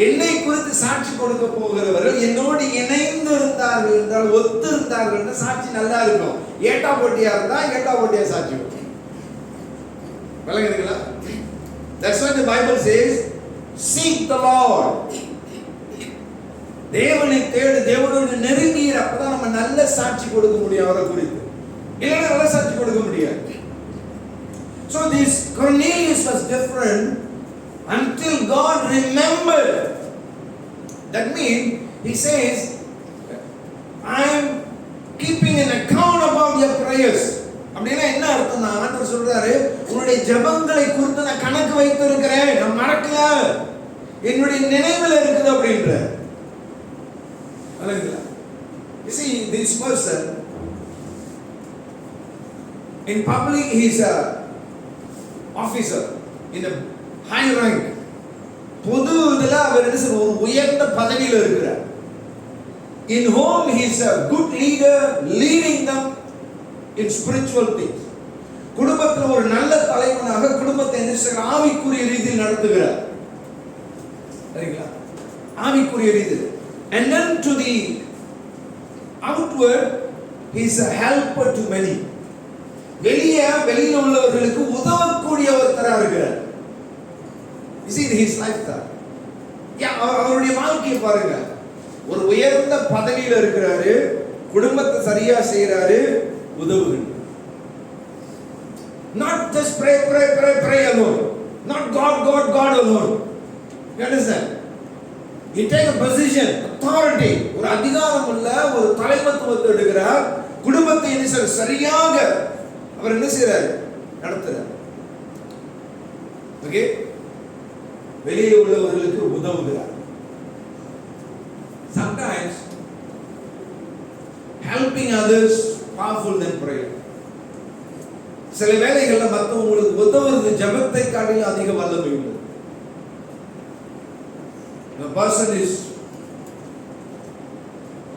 S1: என்னை குறித்து சாட்சி கொடுக்க போகிறவர்கள் என்னோடு இணைந்து இருந்தார்கள் என்றால், ஒத்து இருந்தார்கள் என்றால் சாட்சி நல்லா இருக்கும். ஏட்டா போட்டியா இருந்தா ஏட்டா போட்டியா சாட்சி விளங்குதுங்களா? That's why the Bible says, seek the Lord. தேவனை தேடு, தேவனோடு நெருங்கி, அப்பதான் நம்ம நல்ல சாட்சி கொடுக்க முடியும் அவரை குறித்து. இல்லைன்னா நல்ல சாட்சி கொடுக்க முடியாது. So this Cornelius was different until God remembered. That means he says, I am keeping an account about your prayers. அப்படின்னா என்ன அர்த்தம்னா, ஆண்டவர் சொல்றாரு, உன்னுடைய ஜெபங்களை குறித்து நான் கணக்கு வைத்திருக்கிறேன், நான் மறக்கல, என்னுடைய நினைவில் இருக்குது அப்படின்ற. You see, this person in public he is a officer in a high rank. பொது இதுல அவர் ஒரு உயர்ந்த பதவியில் இருக்கிறார். In home he is a good leader, leading them in spiritual things. குடும்பத்தில் ஒரு நல்ல தலைவனாக குடும்பத்தை ஆவிக்குரிய ரீதியில் நடத்துகிறார். சரிங்களா? ஆவிக்குரிய ரீதியில். And then to the outward he is a helper to many. வெளியில உள்ளவர்களுக்கு உதவக்கூடிய ஒருத்தரா இருக்கிறார். You see his lifestyle. அவருடைய வாழ்க்கையை பாருங்க. ஒரு உயர்ந்த பதவியில இருக்கிறாரு, குடும்பத்தை சரியா செய்யறாரு, உதவுகிறார். Not just pray alone. Not God alone. You understand? He take a position, authority. ஒரு அதிகாரம் உள்ள ஒரு தலைமைத்துவத்தை எடுக்கிறார். குடும்பத்தை சரியாக அவர் என்ன செய்றார்? நடத்துறார். ஓகே? வெளியே உள்ளவர்களுக்கு உதவுகிறார். Sometimes helping others powerful than prayer. சில வேளைகள்ல மற்றவங்களுக்கு உதவுறது ஜெபத்தை காட்டிலும் அதிக வல்லமை உள்ளது. The person is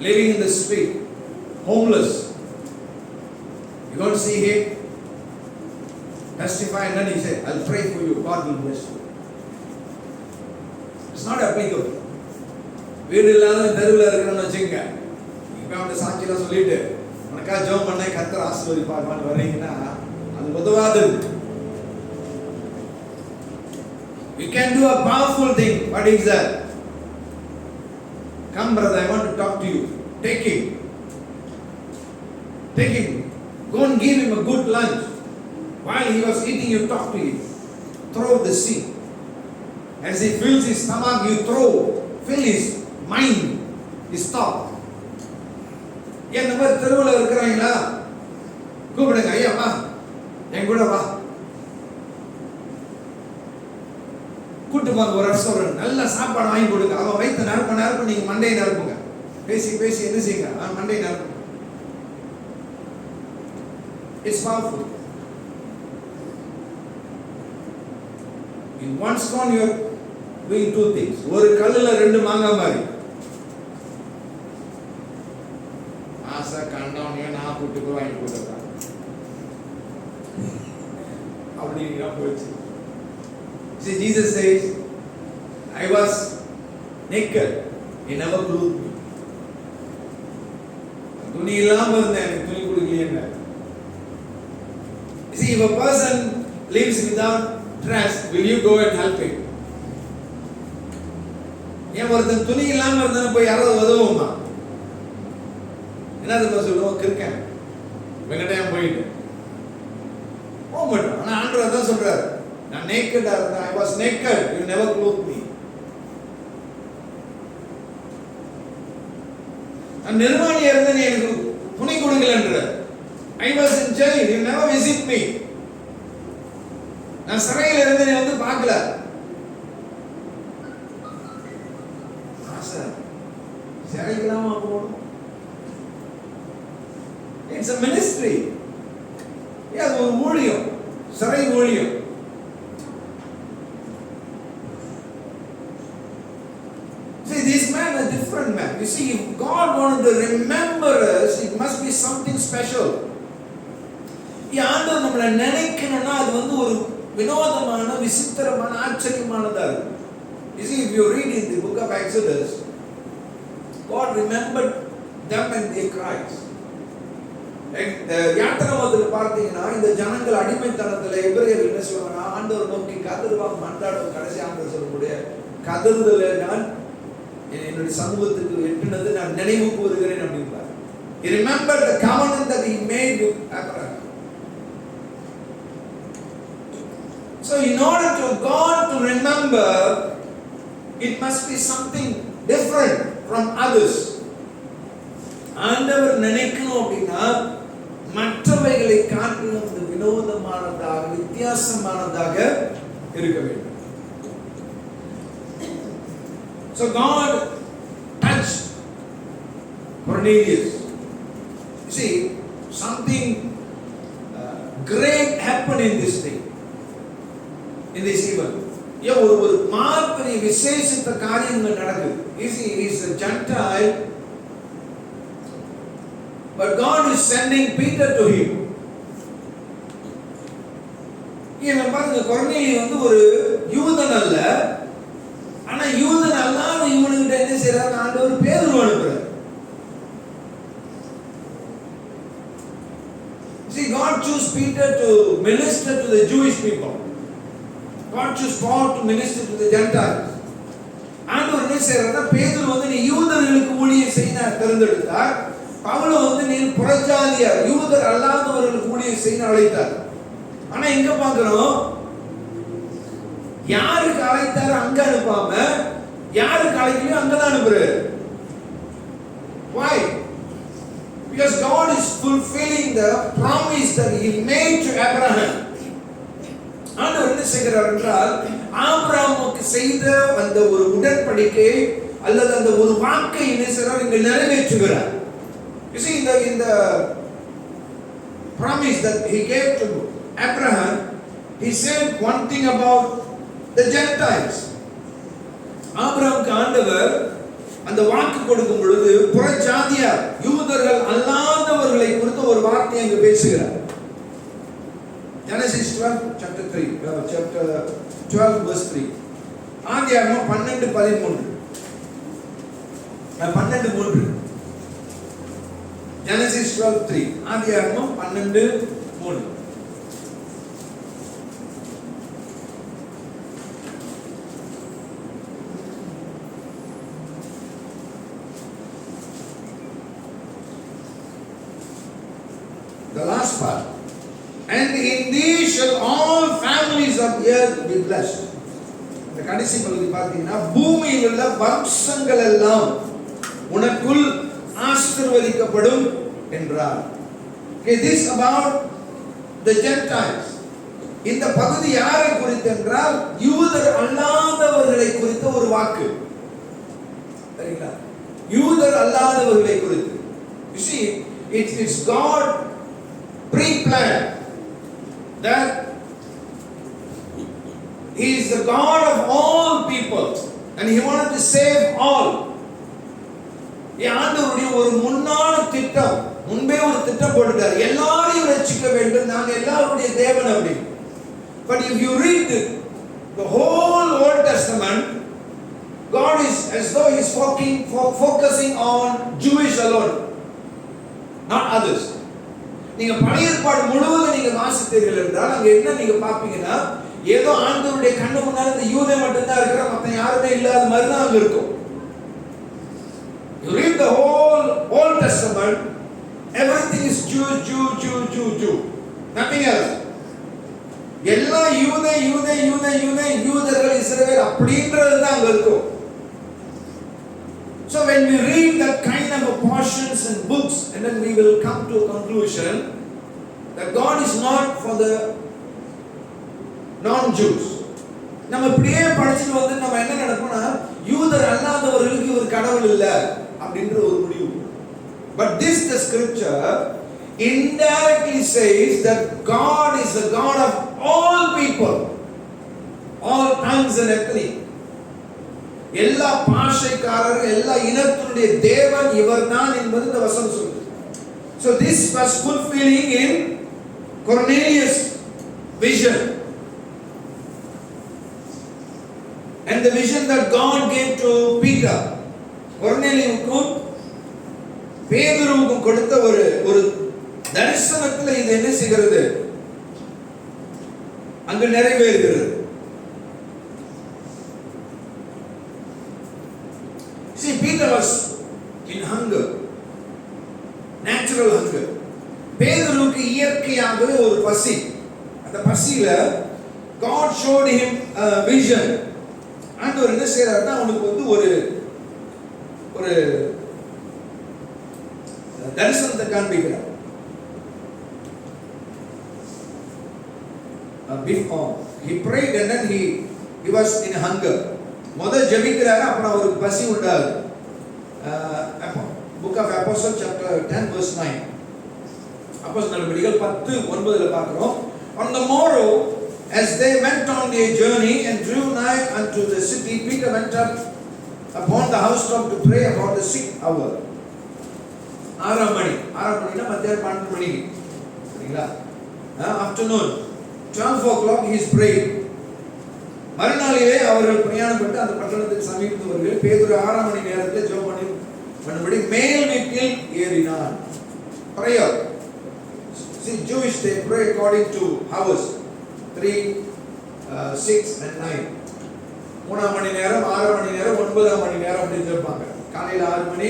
S1: living in the street, homeless. You don't see him testify and then he say, I'll pray for you, God will bless you. It's not applicable. வீடு இல்லாத தெருவில் இருக்கிறோம்னு வச்சுங்க, இப்போ அந்த சாட்சியெல்லாம் சொல்லிட்டு உனக்கா ஜெபம் பண்ண கர்த்தர் ஆசீர்வதிப்பார்னு வர்றீங்கன்னா அது உதவாது. You can do a powerful thing. What is that? Come brother, I want to talk to you. Take him. Go and give him a good lunch. While he was eating, you talk to him. Throw the seed. As he fills his stomach, you fill his mind, his thought. இந்த மாதிரி தெருவில் இருக்கிறாங்களா, கூப்பிடுங்க, ஐயா வா, என் கூட வா, கூட்டு போங்க ஒரு ரெஸ்டாரண்ட், நல்ல சாப்பாடு வாங்கி கொடுங்க. அவன் வயிற்று நிரப்ப நீங்க மண்டையை நிரப்புங்க. பேசி என்ன செய்யுங்க, மண்டையை நிரப்புங்க. It's powerful. In one stone you are doing two things. ஒரு கல்லுல ரெண்டு மாங்காய் மாதிரி. ஆசை கண்டவனே நான் கூட்டு போய் வாங்கி கொடுத்தா அப்படின்னா போச்சு. See, Jesus says, I was naked, he never clothed me. துணி இல்லாம இருந்தேன், எனக்கு துணி கொடுக்கலையே. See, if a person lives without dress, will you go and help him? ஏன் ஒருத்தன் துணி இல்லாம இருந்தா போய் யாராவது உதவுமா? என்ன சொல்லுவோம், கிறுக்கன் வெங்கடையம் போயிட்டு போக மாட்டோம். ஆனா ஆண்டவர் அதான் சொல்றாரு, நான் நேக்கடா இருந்தேன், I was naked, you never clothed me. நான் நிர்வாணியா இருந்தேன், எனக்கு துணி கொடுக்கலன்ற. I was in jail, you never visit me. நான் சிறையில் இருந்து நீ வந்து பார்க்கல. ஆசை சிறைக்கலாமா போகணும்? It's a ministry. அது ஒரு ஊழியம், சிறை ஊழியம். See, this man is a different man. You see, if God wanted to remember us, it must be something special. ஆண்டவர் நம்மளை நினைக்கணும்னா அது வந்து ஒரு வினோதமான, விசித்திரமான, ஆச்சரியமானதா இருக்கு. You see, if you read in the book of Exodus, God remembered them and they cried. யாத்திராமத்தில் பார்த்தீங்கன்னா இந்த ஜனங்கள் அடிமைத்தனத்தில் எபிரேயர்கள் என்ன சொல்லுவாங்கன்னா, ஆண்டவர் நோக்கி கதறுவாங்க, மன்றாடும். கடைசி ஆண்டவர் சொல்லக்கூடிய கதறுதலை நான் என்னுடைய சமூகத்துக்கு எட்டுனது நான் நினைவு கூறுகிறேன் அப்படின்றார். He remembered the covenant that he made with Abraham. So in order to God to remember, it must be something different from others. ஆண்டவர் நினைக்கணும் அப்படின்னா மற்றவைகளை காட்டிலும் இந்த வினோதமானதாக, வித்தியாசமானதாக இருக்க வேண்டும். So God touched Cornelius. You see, something great happened in this day, in this event. ஒரு மாபெரிய விசேஷித்த காரியங்கள் நடக்குது. You see, he is a Gentile, but God is sending Peter to him. இவன் பாருங்க, கொர்நேலியு வந்து ஒரு யூதன் அல்ல, ஆனா யூதன் அல்லாத இவனுக்கிட்ட என்ன செய்யறாரு, ஆண்டவர் பேதுரு அனுப்புறார். See, God chose Peter to minister to the Jewish people. God chose Paul to minister to the Gentiles. ஆண்டவர் என்ன செய்யறாருன்னா, பேதுரு வந்து நீ யூதர்களுக்கு ஊழியம் செய்ய தேர்ந்தெடுத்தார், பவுல் வந்து நீ புறஜாதியார் யூதர் அல்லாதவர்களுக்கு ஊழியம் செய்ய அழைத்தார். ஆனா இங்க பாக்குறோம், யாருக்கு அழைத்தாரு அங்க அனுப்பாம யாருக்கு அழைக்கலையோ அங்கதான் அனுப்புறாரு. Why? Because God is fulfilling the promise that He made to Abraham. ஆண்டவர் என்ன செய்கிறார் என்றால், ஆபிரகாமுக்கு செய்த அந்த ஒரு உடன்படிக்கை அல்லது அந்த ஒரு வாக்கை என்ன செய்கிறார், இங்கே நிறைவேற்றுகிறார். You see, in the promise that He gave to Abraham, He said one thing about the Gentiles. ஆபிரகாமுக்கு ஆண்டவர் அந்த வாக்கு கொடுக்கும் பொழுது புறஜாதியார் யூதர்கள் அல்லாதவர்களை குறித்து ஒரு வார்த்தையை அங்கு பேசுகிறார். Genesis 12 chapter 3 chapter 12 verse 3. ஆதியாகமம் 12:13 12:3 Genesis 12:3 ஆதியாகமம் 12:3. The last part. And in thee shall all families of the earth be blessed. இந்த கடைசி பகுதி பார்த்தீங்கன்னா, பூமியில் உள்ள வம்சங்கள் எல்லாம் உனக்குள் ஆசீர்வதிக்கப்படும் என்றார். Okay, this about the Gentiles. இந்த பகுதி யாரை குறித்து என்றால், யூதர் அல்லாதவர்களை குறித்த ஒரு வாக்கு. சரிங்களா? யூதர் அல்லாதவர்களை குறித்து. You see, it's God pre-planned that He is the God of all people and He wanted to save all. ஆண்டவருடைய ஒரு முன்னான திட்டம், முன்பே ஒரு திட்டம் போட்டுட்டார், எல்லாரையும் ரட்சிக்க வேண்டும், நாங்க எல்லாருடைய தேவன் அப்படி. But if you read the whole Old Testament, God is as though He is focusing on Jewish alone, not others. நீங்க பழைய ஏற்பாடு முழுவதும் நீங்க வாசித்தீர்கள் என்றால் அங்க என்ன நீங்க பாப்பீங்கன்னா, ஏதோ ஆண்டவருடைய கண்ணு முன்னால இந்த யூதே மட்டும் தான் இருக்கிற, மத்த யாருமே இல்லாத மாதிரி தான் அங்க இருக்கும். You read the whole Old Testament, everything is Jew, nothing else. எல்லா யூதர்கள் இஸ்ரவேல் அப்படின்றது தான் அங்க இருக்கும். So when we read that kind of portions and books, and then we will come to a conclusion that God is not for the non-Jews. நம்ம இப்படியே படிச்சுட்டு வந்து நம்ம என்ன நினைப்போம்னா, யூதர் அல்லாதவர்களுக்கு ஒரு கடவுள் இல்ல அப்படின்ற ஒரு முடிவு. But the scripture indirectly says that God is the God of all people, all tongues and ethnic. எல்லா பாஷைக்காரர், எல்லா இனத்தினுடைய தேவன் இவர்தான் என்பது இந்த வசனம் சொல்லுது. So this was fulfilling in Cornelius' vision, and the vision that God gave to Peter. கொர்நேலியுவுக்கும் பேதுருவுக்கும் கொடுத்த ஒரு தரிசனத்தில் இது என்ன செய்கிறது, அங்கு நிறைவேறுகிறது. See, Peter was in hunger, natural hunger. பேதுருவுக்கு இயற்கையாகவே ஒரு பசி. அந்த பசியில God showed him a vision. ஆண்டவர் என்ன செய்யறாருன்னா, அவனுக்கு வந்து ஒரு தரிசனத்தை காண்பிக்கிறார். Before he prayed and then he was in hunger. முதல் ஜெபிக்கிறாரு, அப்புறம் அவருக்கு பசி உண்டாகுது. Book of Apostles chapter 10 verse 9. அப்போஸ்தலர் நடவடிக்கைகள் 10:9 பார்க்கிறோம். On the morrow, as they went on their journey and drew nigh unto the city, Peter went up upon the housetop to pray about the 6th hour. 6 மணினா மத்தியானம் 12 மணிக்கு, சரிங்களா? Afternoon 12 o'clock he is praying. மறுநாளிலே அவர்கள் பிரயாணப்பட்டு அந்த பட்டணத்துக்கு சமீபத்தவர்கள் பேதுரு 6 மணி நேரத்தில் ஜெபம் பண்ணும்படி மேல் வீட்டில் ஏறினான். Prayer. See, Jewish they pray according to hours. 3, 6 and 9. 3 மணி நேரம், 6 மணி நேரம், 9 மணி நேரம் அப்படி சொல்வாங்க. காலையில 6 மணி,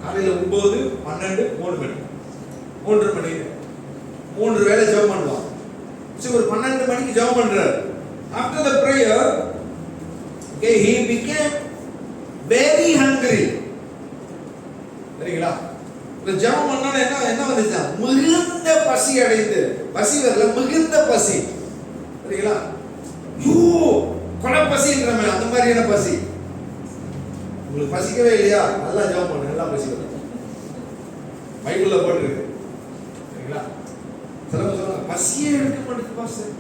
S1: காலையில 9, 12, 3 மணி. 3 மணி. 3 வேளை ஜெபம் பண்ணுவாங்க. சரி, ஒரு 12 மணிக்கு ஜெபம் பண்றாரு. After the prayer, okay, he became very hungry. சரிங்களா? இந்த ஜெபம் பண்ணா என்ன வந்துச்சா? மிகுந்த பசி அடைந்து. பசி வரல, மிகுந்த பசி. சரிங்களா? யூ கொலை பசின்றமே அந்த மாதிரியான பசி. உங்களுக்கு பசிக்கவே இல்லையா? நல்லா ஜெபம் பண்ணுங்க, நல்லா பசி வரும். பைபிள்ல போட்டுருக்கு. சரிங்களா? சிலர் சொல்லுவாங்க பசியே எடுக்க மாட்டேங்குது பாஸ்டர்,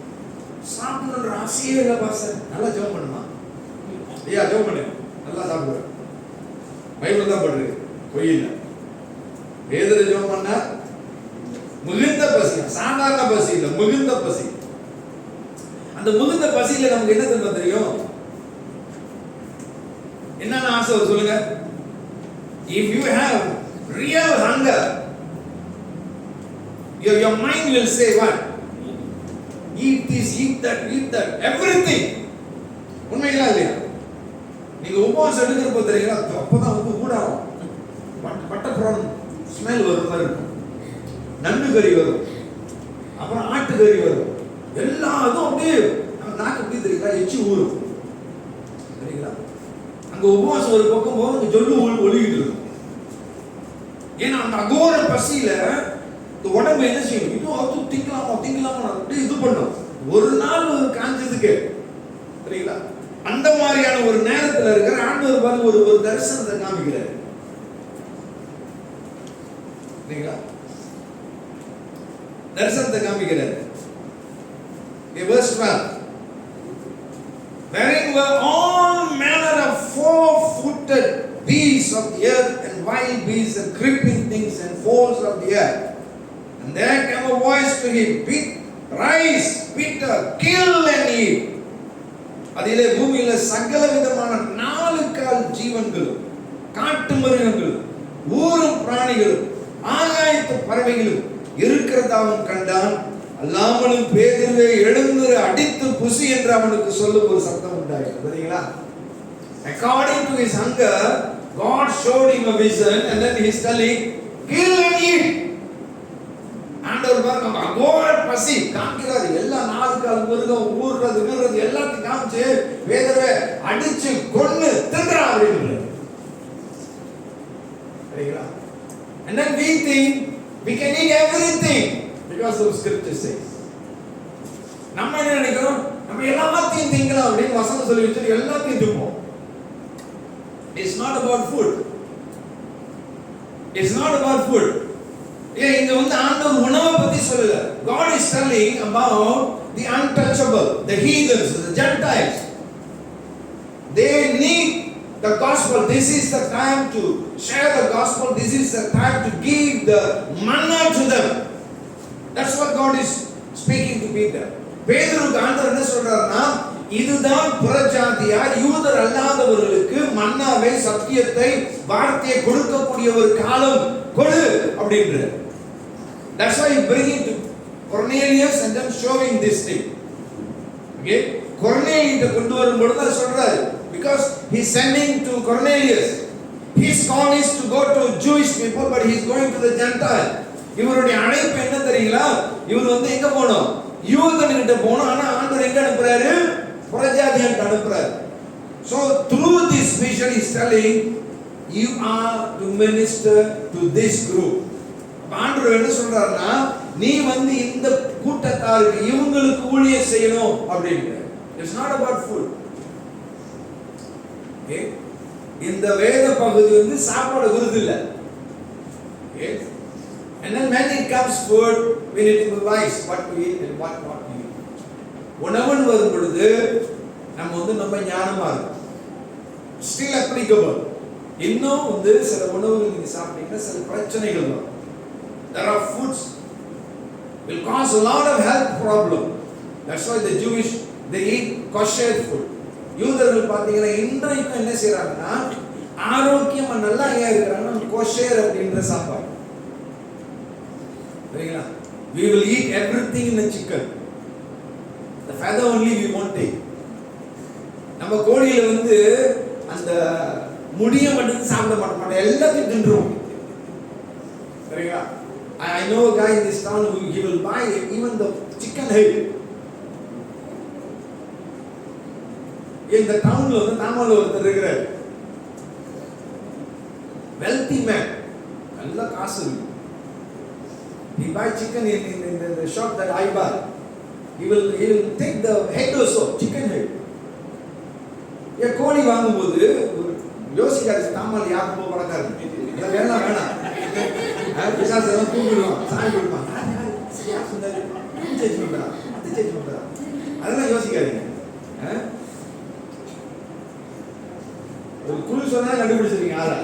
S1: சாப்பிடணுன்ற ஆசையே இல்லை பாஸ்டர். நல்லா ஜெபம் பண்ணுமா? ஐயா ஜெபம் பண்ணு, நல்லா சாப்பிடுவேன். பைபிள் தான் போட்டுருக்கு, பொய் இல்லை. பேதுரு ஜெபம் பண்ணா மிகுந்த பசி, சாதாரண பசி இல்லை, மிகுந்த பசி. அந்த மிகுந்த பசியில நமக்கு என்ன தெரியும்? என்னன்னு ஆசை சொல்லுங்க. If you have real hunger, your mind will say what? Eat this, eat that, everything. உண்மையா இல்லையா? நீங்க உபவாசம் எடுக்கிறப்ப தெரியுங்களா, அப்பதான் ஊடாகும். பட்டப்புறம் ஸ்மெல் வரும் மாதிரி இருக்கும். நண்டு கறி வரும், அப்புறம் ஆட்டு கறி வரும். எல்லாரும் அப்படியே நாக்கு எப்படி தெரியுங்களா, எச்சி ஊறும். சரிங்களா? அங்க உபவாசம் ஒரு பக்கம் போக அங்க ஜொல்லு ஒழுகிட்டு இருக்கும். ஏன்னா அந்த அகோர பசியில இந்த உடம்பு என்ன செய்யும்? இன்னும் அது திங்கலாமா அப்படியே இது பண்ணும். ஒரு நாள் ஒரு காஞ்சதுக்கு. சரிங்களா? அந்த மாதிரியான ஒரு நேரத்தில் இருக்கிற ஆண்டவர் பாரு ஒரு தரிசனத்தை காமிக்கிறார். சரிங்களா? தரிசனத்தை காமிக்கிறார். Verse 12. Wherein were all manner of four-footed beasts of the earth and wild beasts and creeping things and fowls of the earth. And there came a voice to him, rise, Peter, kill and eat. அதிலே பூமியில சகல விதமான 4 கால் ஜீவன்களும், காட்டு மிருகங்களும், ஊரும் பிராணிகளும், ஆகாயத்து பறவைகளும் இருக்கிறதாவும் கண்டான். அல்லாமலும் பேதுருவை எழுந்து அடித்து புசி என்று அவனுக்கு சொல்லும் ஒரு சத்தம் உண்டாயிற்று. சரிங்களா? According to his hunger, God showed him a vision and then he is telling, kill and eat. ஆண்டவர் பாருங்க அகோர பசி காமிக்கிறாரு. எல்லா 4 கால் மிருகம், ஊர்றது எல்லாத்தையும் காமிச்சு பேதுருவை அடிச்சு கொன்னு தின்றா அப்படின்னு. சரிங்களா? And then we think we can eat everything because of scripture says. நம்ம என்ன நினைக்கிறோம்? நம்ம எல்லாத்தையும் திங்கலாம் அப்படின்னு வசனம் சொல்லி வச்சு எல்லாத்தையும் திம்போம். It's not about food. It's not about food. இங்க வந்து ஆண்டவர் உணவை பத்தி சொல்லல. God is telling about the untouchable, the heathens, the Gentiles. They need the gospel. This is the time to share the gospel. This is the time to give the manna to them. That's what God is speaking to Peter. பேதுருக்கு ஆண்டவர் என்ன சொல்றாருன்னா, இதுதான் புறஜாதியார் யூதர் அல்லாதவர்களுக்கு மன்னாவை, சத்தியத்தை, வார்த்தையை கொடுக்கக்கூடிய ஒரு காலம் கொடு அப்படின்றார். That's why he bringing to Cornelius and then showing this thing. Okay? Cornelius கொண்டு வரும் பொழுது சொல்றாரு, because he is sending to Cornelius. His call is to go to Jewish people, but he is going to the Gentile. இவருடைய அழைப்பு என்ன தெரியுங்களா? இவர் வந்து எங்க போணும்? யூதன்கிட்ட போணும். ஆனா ஆண்டவர் எங்க அனுப்புறாரு? புறஜாதியாருக்கு அனுப்புறாரு. So through this vision he is telling, you are to minister to this group. ஆண்டவர் என்ன சொல்றாருன்னா, நீ வந்து இந்த கூட்டத்தாருக்கு இவங்களுக்கு ஊழியம் செய்யணும் அப்படின்றார். It's not about food. Okay? இந்த வேத பகுதி வந்து சாப்பாடு விருது இல்ல. Okay? And then when it comes food, we need to be wise what to eat and what not to eat. உணவுன்னு வரும் பொழுது நம்ம வந்து ரொம்ப ஞானமா இருக்கும். Still applicable. இன்னும் வந்து சில உணவுகள் நீங்க சாப்பிட்டீங்கன்னா சில பிரச்சனைகள் வரும். There are foods will cause a lot of health problem. That's why the Jewish they eat kosher food. யூதர்கள் பாத்தீங்கன்னா இன்றைக்கும் என்ன செய்றாங்கன்னா, ஆரோக்கியமா நல்லா இருக்கிறாங்க கோஷேர் அப்படின்ற சாப்பாடு. சரிங்களா? We will eat everything in the chicken. The feather only we won't take. நம்ம கோழியில வந்து அந்த முடிய மட்டும் சாப்பிட மாட்டோம், எல்லாத்தையும் தின்றுவோம். சரிங்களா? I know a guy in this town who he will buy even the chicken head. இந்த டவுன்ல வந்து நாமல ஒருத்தர் இருக்கிறார், wealthy man, நல்ல காசு இருக்கு. He buy chicken in the shop that I buy. He will take the head also, chicken head. கோழி வாங்கும்போது யோசிக்காது, தாமல் யாருக்கு போக பழக்காரு, வேணாம் வேணாம் பிசாசெல்லாம் கூப்பிடுவான், சாமி கொடுப்பான், அதெல்லாம் யோசிக்காதீங்க. ஒரு குழு சொன்னா கண்டுபிடிச்சிருக்கீங்க ஆளா.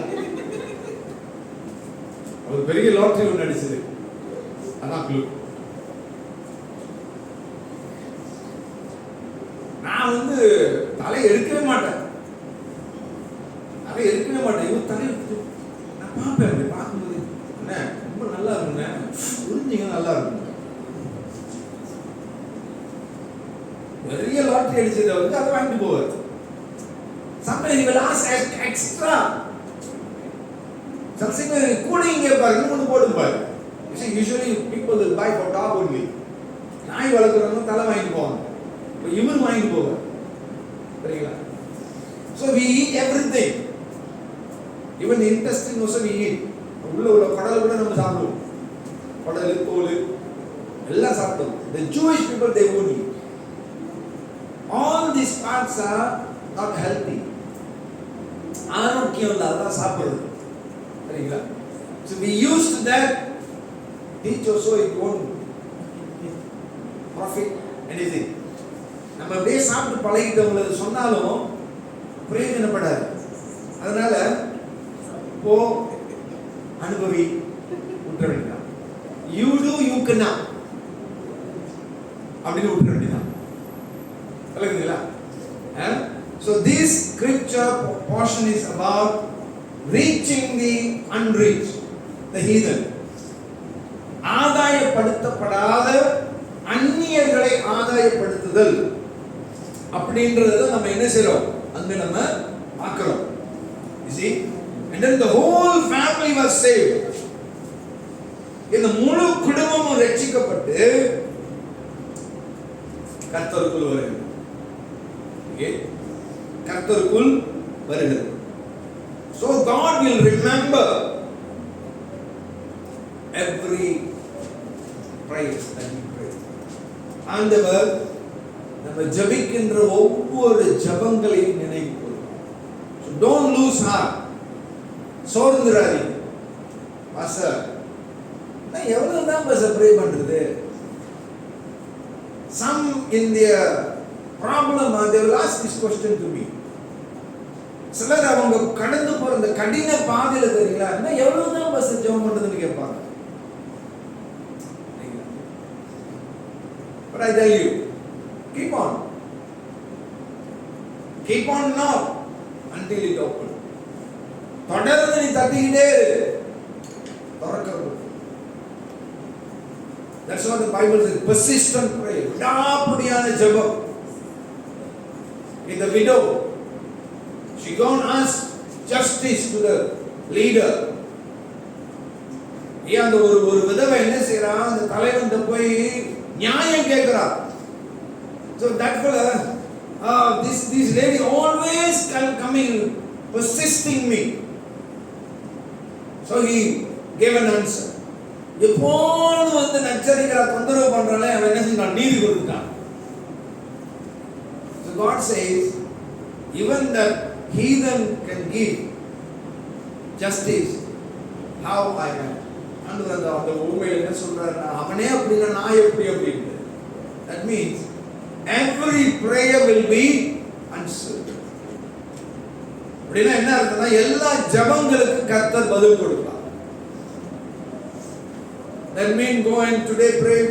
S1: ஒரு பெரிய லாட்டரி ஒன்று அடிச்சது, அதான் குழு. நான் வந்து தலை எடுக்கவே மாட்டேன், இவன் தலை நான் பார்ப்பேன். அப்படி பார்க்கும்போது என்ன ரொம்ப நல்லா இருக்குங்க, புரிஞ்சுங்க, நல்லா இருக்கும். பெரிய லாட்டரி அடிச்சதை வந்து அதை வாங்கிட்டு போவார். Sometimes he will ask extra. Sometimes கூடையும் கேட்பாரு, இன்னும் போடும் பாரு. Usually people will buy for dog only. நாய் வளர்க்குறவங்க தலை வாங்கிட்டு போவாங்க, இவரு வாங்கிட்டு போவார். சரிங்களா? So we eat everything. Even the intestine also we eat. உள்ள குடல் கூட நம்ம சாப்பிடுவோம், குடல் தோல் எல்லாம் சாப்பிடுவோம். The Jewish people they won't eat. All these parts are not healthy. ஆரோக்கியம் இல்லாத சாப்பிடுறது. சரிங்களா? So we used to that. Teach also it won't profit anything. நம்ம அப்படியே சாப்பிட்டு பழகிட்டவங்களுக்கு சொன்னாலும் பிரயோஜனப்படாது. அதனால போ அனுபவி விட்டுற வேண்டாம். யூ டு யூ கனா அப்படின்னு விட்டுற வேண்டியதான். சொல்லுங்களா? So this scripture portion is about reaching the unreached, the heathen. ஆதாயப்படுத்தப்படாத அந்நியர்களை ஆதாயப்படுத்துதல் அப்படின்றத நம்ம என்ன செய்றோம், அங்க நம்ம பார்க்கிறோம். You see, and then the whole family was saved. இந்த முழு குடும்பமும் ரட்சிக்கப்பட்டு கர்த்தருக்குள் வருகிறது. ஓகே, கர்த்தருக்குள் வருகிறது. So God will remember every prayer that we pray. ஆண்டவர் நம்ம ஜெபிக்கின்ற ஒவ்வொரு ஜெபங்களையும் நினைவு கூறுவார். So don't lose heart. சோர்ந்துராதீங்க. பாஸ்டர், நான் எவ்வளவு தான் பாஸ்டர் ப்ரே பண்றது? Some in their problem they will ask this question to me. சிலர் அவங்க கடந்து போற அந்த கடின பாதையில தெரியல, நான் எவ்வளவு தான் பாஸ்டர் ஜெபம் பண்றதுன்னு கேட்பாங்க. But I tell you, keep on now until it opens. தொடர்ந்து நீ தட்டிக்கிட்டே திறக்கப்படும். That's what the Bible says, persistent prayer, விடாப்பிடியான ஜெபம். In the widow, she go and ask justice to the leader. அந்த ஒரு விதவை என்ன செய்றா, அந்த தலைவன்கிட்ட போய் நியாயம் கேட்கிறா. So that fellow, this lady always coming persisting me. So he gave an answer. எப்போது வந்து நச்சரிக்கிற தொந்தரவு பண்றானே அவன் என்ன செஞ்சான், நீதி கொடுத்துட்டான். So God says, even the heathen can give justice. How I am. அந்த உண்மையில் என்ன சொல்றாரு, அவனே அப்படின்னா நான் எப்படி அப்படின்னு. That means every prayer will be answered. அப்படின்னா என்ன அர்த்தம்னா, எல்லா ஜெபங்களுக்கு கர்த்தர் பதில் கொடுப்பார். That means go and today pray,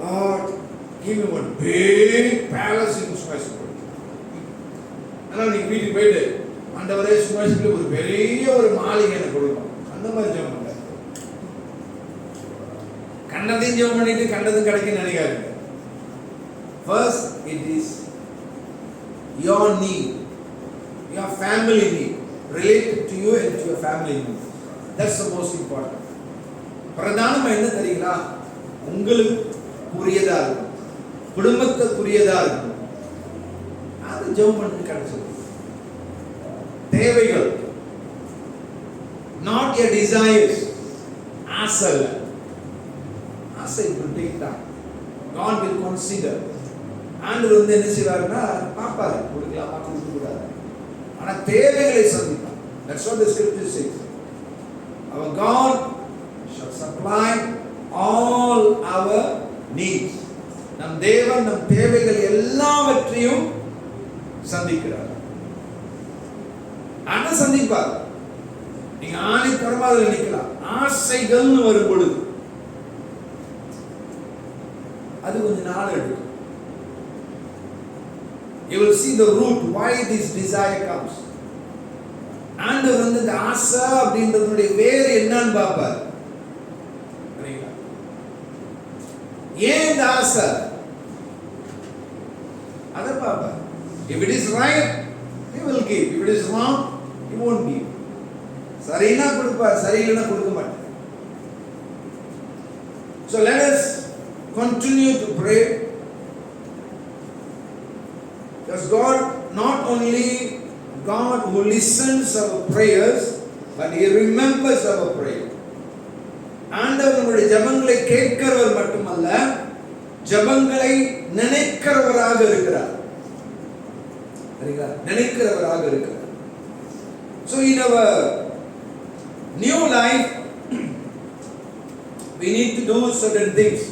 S1: Lord, give me one big palace in Sumasipur. ஆனா நீ வீட்டுக்கு போயிட்டு ஆண்டவரே சுமாசிப்புல ஒரு பெரிய ஒரு மாளிகை எனக்கு கொடுக்கும், அந்த மாதிரி ஜெபம் பண்ண. கண்டதையும் ஜெபம் பண்ணிட்டு கண்டதும் கிடைக்கும் நினைக்காதீங்க. First it is your need, your family need, related to you and to your family need. That's the most important. பிரதானமா என்ன தெரியுங்களா? உங்களுக்கு புரியதா இருக்கும், குடும்பத்துக்குரியதா இருக்கும், அது ஜெபம் பண்ணி கிடைச்சது. தேவைகள், not your desires. ஆசை ஆசை will take time. God will consider. ஆண்டவர் வந்து என்ன செய்வாருன்னா பாப்பாரு, கொடுக்கலாமா கொடுக்க கூடாது, ஆனா தேவைகளை சந்திப்பார். That's what the scripture says. Our God shall supply all our needs. நம் தேவன் நம் தேவைகள் எல்லாவற்றையும் சந்திக்கிறார். ஆனா சந்திப்பார். நீங்க ஆணித்தரமா அதில் நிக்கலாம். ஆசைகள்னு வரும் பொழுது அது கொஞ்சம் நாள் எடுக்கும். You will see the root why this desire comes. ஆண்டவர் வந்து இந்த ஆசை அப்படின்றதுடைய வேறு என்னன்னு பார்ப்பார். ஏன் இந்த ஆசை அதை பார்ப்பார். If it is right, he will give. If it is wrong, he won't give. சரினா கொடுப்பார், சரியில்லைனா கொடுக்க மாட்டார். So let us continue to pray, because God not only God who listens our prayers, but he remembers our prayer. ஆண்டவர் நம்முடைய ஜெபங்களை கேட்கிறவர் மட்டுமல்ல, ஜெபங்களை நினைக்கிறவராக இருக்கிறார். சரிங்களா? நினைக்கிறவராக இருக்கிறார். So in our new life we need to do certain things.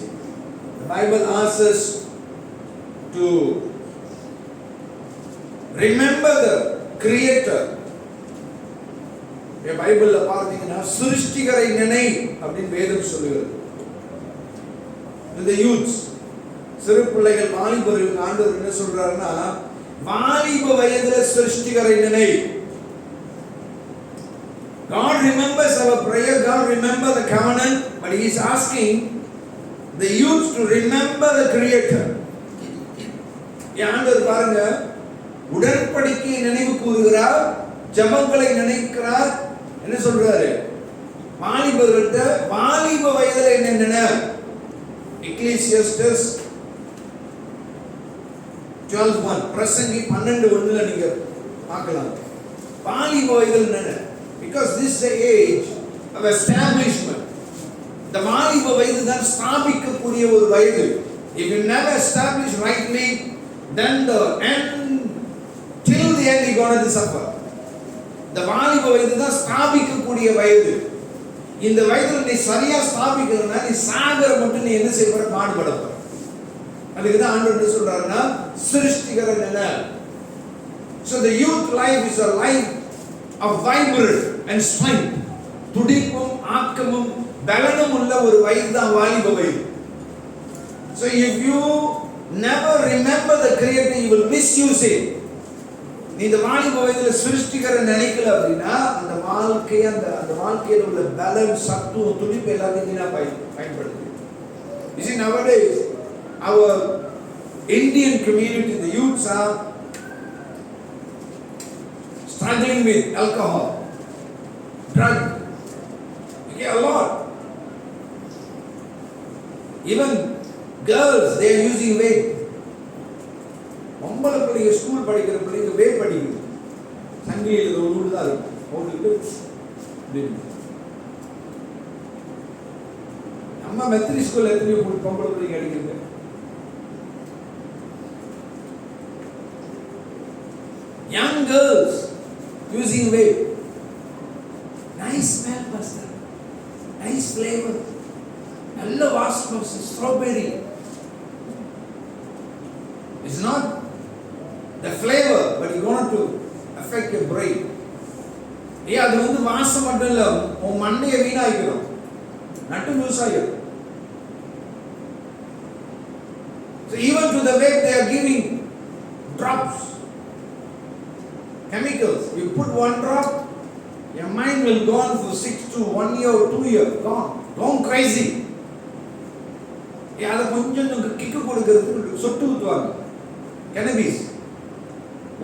S1: The Bible asks us to remember the creator. இந்த பைபிள்ல பார்த்தீங்கன்னா சிருஷ்டிகரை நினை அப்படின்னு வேதம் சொல்லுகிறது. இந்த யூத்ஸ், சிறு பிள்ளைகள், வாலிபர்கள் ஆண்டவர் என்ன சொல்றாருன்னா, வாலிப வயதுல சிருஷ்டிகரை நினை. God remembers our prayer, God remembers the covenant, but he is asking the youth to remember the creator. ஆண்டவர் பாருங்க, உடன்படிக்கையை நினைவு கூறுகிறார், ஜெபங்களை நினைக்கிறார். என்ன சொல்றாரு? வாலிபர்கள்ட்ட வாலிப வயதுல என்ன? எக்லீசியாஸ்டஸ் 12:1, பிரசங்கி 12:1ல நீங்க பார்க்கலாம். வாலிப வயதுல என்ன? Because this is the age of establishment. இந்த வாலிப வயது தான் ஸ்தாபிக்கக்கூடிய ஒரு வயது. If you never establish rightly, then the end, till the end you going to suffer. இந்த வாலிப வயது தான் ஸ்தாபிக்கக்கூடிய வயது. இந்த வயதுல நீ சரியா ஸ்தாபிக்கணும்னா நீ சாகர மட்டும் நீ என்ன செய்ய போற? பாடுபட போற. அதுக்கு தான் ஆண்டவர் என்ன சொல்றாருன்னா, சிருஷ்டிகரன் என்ன. So the youth life is a life of vibrant and strength. துடிப்பும் ஆக்கமும் பலனும் உள்ள ஒரு வயது தான் வாலிப வயது. So if you never remember the creator, you will misuse it. நீ இந்த வாலிப வயதுல சிருஷ்டிகரை நினைக்கல அப்படின்னா அந்த வாழ்க்கையை அந்த வாழ்க்கையில உள்ள பலம், சத்துவம், துடிப்பு எல்லாத்தையும் பயன்படுத்து. You see, nowadays our Indian community, the youths are struggling with alcohol, drug, okay, a lot. Even girls, they are using vape. பொம்பளை பிள்ளைங்க ஸ்கூல் படிக்கிற பிள்ளைங்க வேப் படிக்குது. சங்கிலியில் ஒரு ஊடு தான் இருக்கும், போட்டுக்கிட்டு. நம்ம மெத்ரி ஸ்கூல்ல எத்தனையோ பொம்பளை பிள்ளைங்க அடிக்கிறது. Young girls using vape. Nice smell, pastor. Nice flavor. நல்ல வாசனை, strawberry. It's not the flavor, but it's going to affect your brain. அது வந்து வாசம் மட்டும் இல்ல, உன் மண்ணையை வீணாக்கிடும், நட்டு லூஸ் ஆகிடும். So even to the vape they are giving drops, chemicals. You put one drop, your mind will go on for 6 to 1 year or 2 years, gone crazy. அதை கொஞ்சம் கிக்கு கொடுக்கறதுக்கு சொட்டு ஊற்றுவாங்க. கெனபிஸ்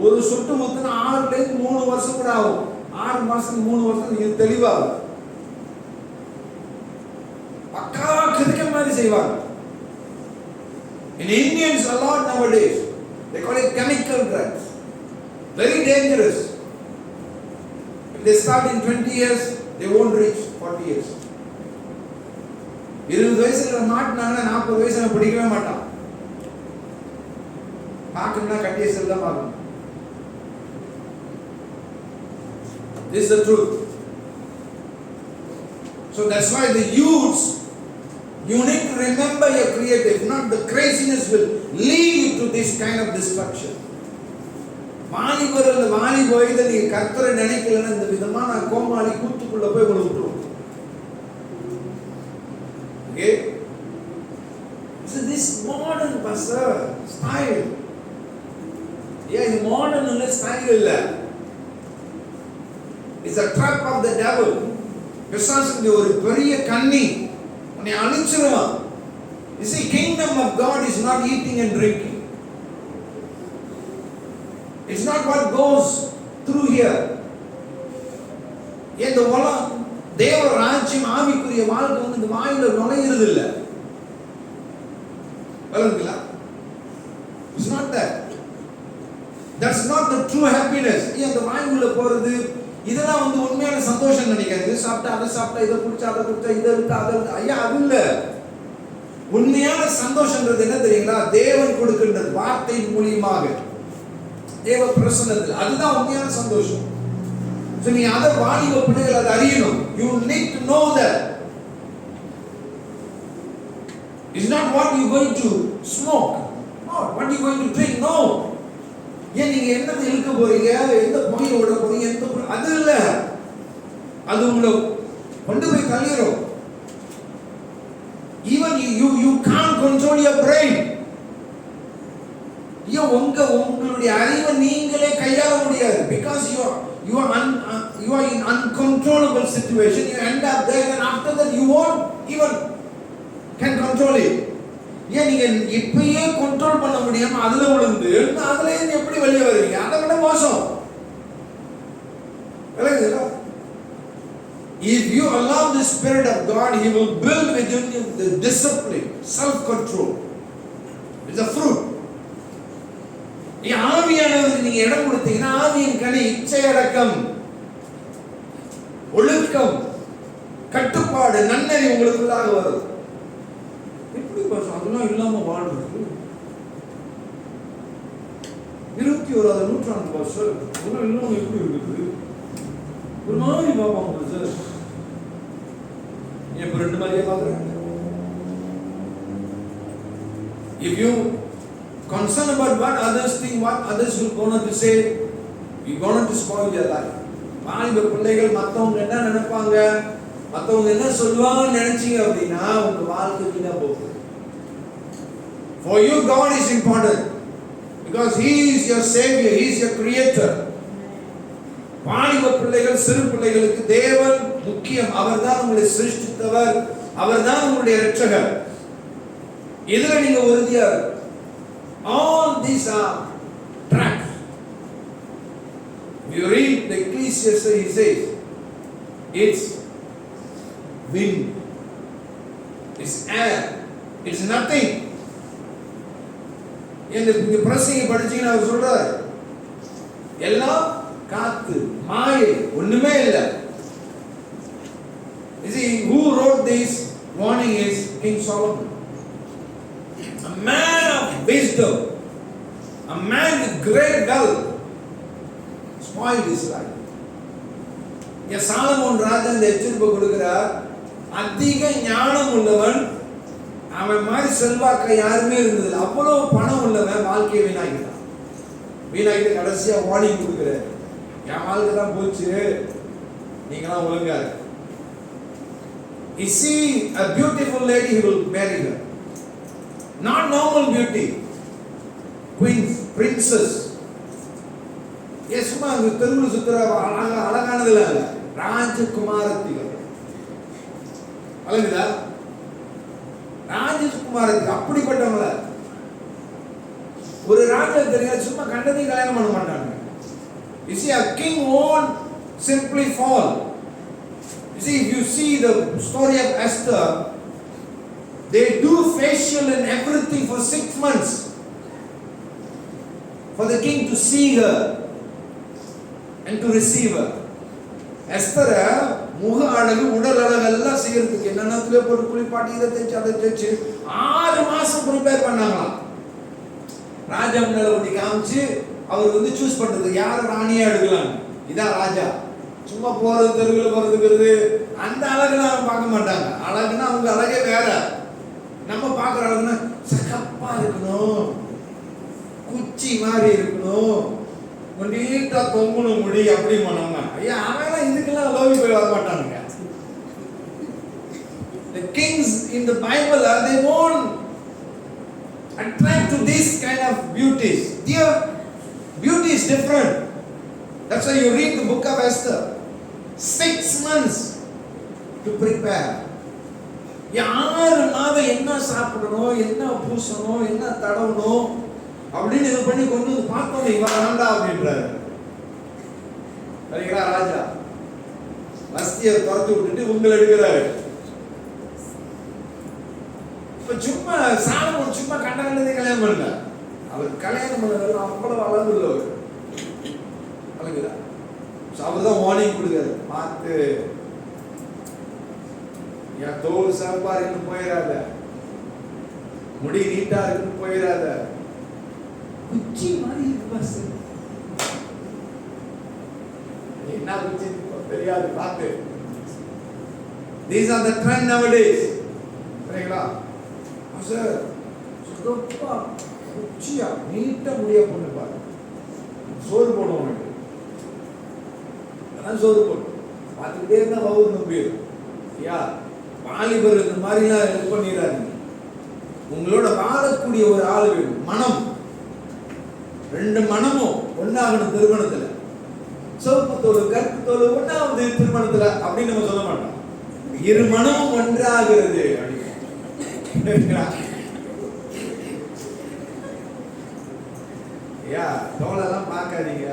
S1: ஒரு சொட்டு ஊத்துனா 6 to 3 வருஷம் கூட ஆகும். 6 மாசத்துக்கு 3 வருஷம் இது தெளிவாகும். பக்கா கிறுக்க மாதிரி செய்வாங்க. In Indians a lot nowadays, they call it chemical drugs. Very dangerous. If they start in 20 years, they won't reach 40 years. 20 வயசுல மாட்டினாங்கன்னா 40 வயசுல பிடிக்கவே மாட்டான். பார்க்கணும்னா கட்டிய செல் தான் பார்க்கணும். This is the truth. So that's why the youths, you need to remember your creator. If not, the craziness will lead you to this kind of destruction. வாலிபர்கள் வாலி வயதை நீங்க கர்த்தரை நினைக்கலன்னா இந்த விதமான கோமாளி கூத்துக்குள்ள போய் உங்களை விட்டுரும். Okay? So this modern pastor style. இது மாடர்ன் இல்ல, ஸ்டைல் இல்ல. It's a trap of the devil. பிசாசுக்கு ஒரு பெரிய கண்ணி உன்னை அழிச்சிருவான். You see, kingdom of God is not eating and drinking. It's not what goes through here. இந்த உலகம் தேவ ராஜ்யம் ஆவிக்குரிய வாழ்க்கை வந்து இந்த வாயில நுழையிறது இல்ல. வலங்குல. It's not that. That's not the true happiness. இந்த வாயில போறது இதெல்லாம் வந்து உண்மையான சந்தோஷம் நினைக்காது. சாப்பிட்டா அதை சாப்பிட்டா இதை குடிச்சா அதை குடிச்சா இதை இருக்கா அதை ஐயா அது இல்ல. உண்மையான சந்தோஷம்ன்றது என்ன தெரியுங்களா? தேவன் கொடுக்கின்ற வார்த்தை மூலமாக தேவ பிரசன்னத்தில், அதுதான் உண்மையான சந்தோஷம். So நீ அதை வாலிப பிள்ளைகள் அதை அறியணும். You need to know that. It's not what you going to smoke, not what you going to drink. No. ஏன் நீங்க என்னத்தை இழுக்க போறீங்க, எந்த புகையை விட போறீங்க, அது இல்ல. அது உங்களை கொண்டு போய் தள்ளிடும். Even you can't control your brain. உங்களுடைய அறிவை நீங்களே கையாள முடியாது. Because you are in uncontrollable situation. You end up there and after that you won't even can control it. ஏன் நீங்க இப்பயே கண்ட்ரோல் பண்ண முடியாம அதுல விழுந்து அதுல இருந்து எப்படி வெளியே வருவீங்க? அதை விட மோசம். If you allow the Spirit of God, He will build within you the discipline, self-control. It's a fruit. ஆவியானவருக்கு நீங்க இடம் கொடுத்தீங்கன்னா ஆவியின் கனி இச்சை அடக்கம், ஒழுக்கம், கட்டுப்பாடு, நன்னறி உங்களுக்குள்ளாக வரும். எப்படி அதெல்லாம் இல்லாம வாழ்றது? 21ஆம் நூற்றாண்டு பாஸ்டர் அதெல்லாம் இல்லாம எப்படி இருக்குது? ஒரு மாதிரி பாப்பாங்க சார். இப்ப ரெண்டு மாதிரியே பாக்குறாங்க. If you concerned about what others think, what others will going to say, you're going to spoil your life. வாலிப பிள்ளைகள் மத்தவங்க என்ன நினைப்பாங்க, மத்தவங்க என்ன சொல்லுவாங்கன்னு நினைச்சீங்க அப்படின்னா உங்க வாழ்க்கை வீணா போகுது. For you God is important because He is your Savior, He is your Creator. வாலிப பிள்ளைகள் சிறு பிள்ளைகளுக்கு தேவன் முக்கியம். அவர்தான் உங்களை சிருஷ்டித்தவர், அவர்தான் உங்களுடைய இரட்சகர். இதுல நீங்க உறுதியா இருக்கு. All these are tracks. If you read the Ecclesiastes, he says it's wind, it's air, it's nothing. இந்த பிரசங்க படிச்சீங்கன்னா அவர் சொல்றாரு எல்லாம் காத்து மாயை, ஒண்ணுமே இல்லை. You see, who wrote this warning is King Solomon. A man of wisdom, a man with great wealth, spoiled his life. சாலமோன் ராஜா இந்த எச்சரிப்பை கொடுக்கிறார். அதிக ஞானம் உள்ளவன், அவன் மாதிரி செல்வாக்க யாருமே இருந்ததில்லை. அவ்வளவு பணம் உள்ளவன் வாழ்க்கையை வீணாக்கிட்டான். வீணாக்கிட்டு கடைசியா வார்னிங் கொடுக்கிறார், என் வாழ்க்கை தான் போச்சு, நீங்களாம் ஒழுங்கா. You see a beautiful lady, he will marry her. Not normal beauty, queens, princess. சும்மா தெருவில் சுத்துற அழகானதுல இல்ல, ராஜகுமாரத்திகள். அழகுதா? ராஜ ராஜகுமாரத்தி அப்படிப்பட்டவங்கள ஒரு ராஜா தெரியாது, சும்மா கண்டதையும் கல்யாணம் பண்ண மாட்டாங்க. You see, a king won't simply fall. You see, if you see the story of Esther, they do facial and everything for 6 months for the king to see her and to receive her. Esther முக அழகு உடல் அழகு எல்லாம் செய்யறதுக்கு என்னென்னத்துல போட்டு குளிப்பாட்டி இதை தேய்ச்சி அதை தேய்ச்சி 6 மாசம் ப்ரிப்பேர் பண்ணாங்களாம். ராஜா முன்னால ஒட்டி காமிச்சு அவர் சூஸ் பண்றது யார ராணியா எடுக்கலாம். இதான் ராஜா. சும்மா போறது தெருவில் போறதுங்கிறது அந்த அழகுலாம் பார்க்க மாட்டாங்க. அழகுன்னா அவங்க அழகே வேற. நம்ம பார்க்குற அழகுன்னா சகப்பா இருக்கணும், குச்சி மாதிரி இருக்கணும், நீட்டா தொங்கணும் முடி அப்படி பண்ணாங்க. ஐயா அவெல்லாம் இதுக்கெல்லாம் லோவி போய் வர மாட்டானுங்க. The kings in the Bible they won't attract to this kind of beauties. Their beauty is different. That's why you read the book of Esther. 6 months to prepare. 6 மாதம் என்ன சாப்பிடணும், என்ன பூசணும், என்ன தடவணும் அப்படின்னு இது பண்ணி கொண்டு வந்து பார்த்தோம். இவன் வேண்டா அப்படின்றாரு. சரிங்களா? ராஜா வஸ்தியை துரத்து விட்டுட்டு உங்களை எடுக்கிறாரு. இப்ப சும்மா சாலமோன் சும்மா கண்டதை கல்யாணம் பண்ணல. அவர் கல்யாணம் பண்ணது அவ்வளவு அழகு உள்ளவர். அழகுதா? அவர் தான் வார்னிங் கொடுக்காரு. பார்த்து என் தோல் சாப்பா இருக்குன்னு போயிடாத, முடி நீட்டா இருக்குன்னு போயிடாத, குச்சி மாதிரி இருக்கு. என்ன குச்சி தெரியாது பார்த்து. These are the trend nowadays. சரிங்களா? சார் சுத்தப்பா குச்சியா நீட்டா முடியா பொண்ணு பாரு, சோறு போடுவோம். அதான் சோறு போடும் பார்த்துக்கிட்டே இருந்தா வவுறு நம்பிடும். ஐயா வாலிபர் இந்த மாதிரிலாம் இது பண்ணிடாதீங்க. உங்களோட வாழக்கூடிய ஒரு ஆள் வேணும். மனம் 2 மனமும் ஒன்னாகணும் திருமணத்துல. சிவப்பு தோல் கருப்பு தோல் ஒன்னாவது திருமணத்துல அப்படின்னு நம்ம சொல்ல மாட்டோம். 2 மனமும் ஒன்றாகிறது அப்படின்னு. ஐயா தோலெல்லாம் பார்க்காதீங்க.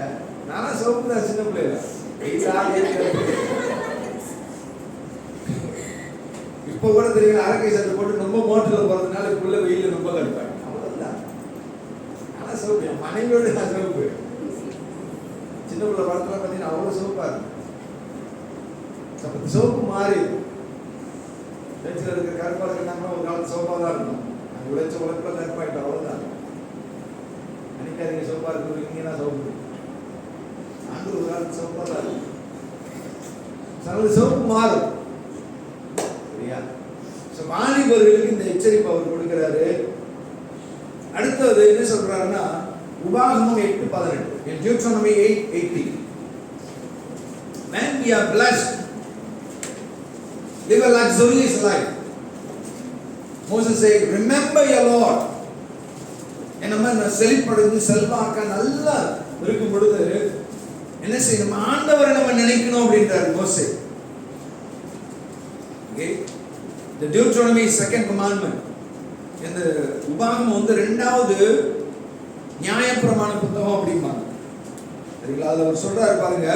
S1: நானா சிவப்பு தான் சின்ன பிள்ளைல. இப்ப கூட தெரியும் அரக்கை சட்டை போட்டு ரொம்ப மோட்டர்ல போறதுனால இப்ப வெயில ரொம்ப கடுப்பாங்க. அவ்வளவுதான். ஆனா சிவப்பு மனைவியோட சிவப்பு. சின்ன பிள்ளை படத்துல பார்த்தீங்கன்னா அவ்வளவு சிவப்பா இருக்கு. சிவப்பு மாறி பேச்சில் இருக்கிற கருப்பா இருக்கிறாங்க. ஒரு காலத்து சிவப்பா தான் இருக்கும். அங்க உழைச்ச உழைப்புல கருப்பாயிட்டு அவ்வளவுதான். நினைக்காதீங்க சிவப்பா இருக்கு இங்கன்னா சிவப்பு. அங்க ஒரு காலத்து சிவப்பா தான் இருக்கும். சிவப்பு மாறும். சரியா? வாலிபர்களுக்கு இந்த எச்சரிப்பு அவர் கொடுக்கிறாரு. அடுத்தது என்ன சொல்றாருன்னா உபாகமம் 8:18. In Deuteronomy 8:18. When we are blessed, live a luxurious life. Moses said, remember your Lord. நம்ம செழிப்படைந்து செல்வாக்க நல்லா இருக்கும் பொழுது என்ன செய்யணும்? ஆண்டவரை நம்ம நினைக்கணும் அப்படின்றார் மோசே. Okay? The Deuteronomy 2nd commandment. இந்த உபாகமம் 2வது நியாயப்பிரமாண புத்தகம் அப்படிம்பாங்க. சரிங்களா? அதுல அவர் சொல்றாரு பாருங்க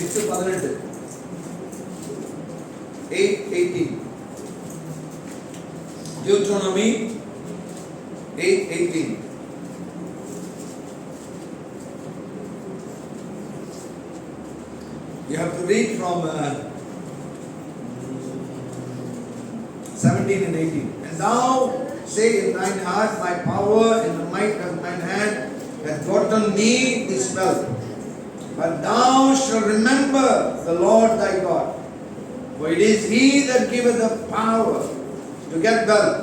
S1: 8:18. 8:18. Deuteronomy 8:18. You have to read from 17 and 18. And thou say in thine heart, my power and the might of mine hand hath gotten me this wealth. But thou shalt remember the Lord thy God. For it is he that giveth the power to get wealth,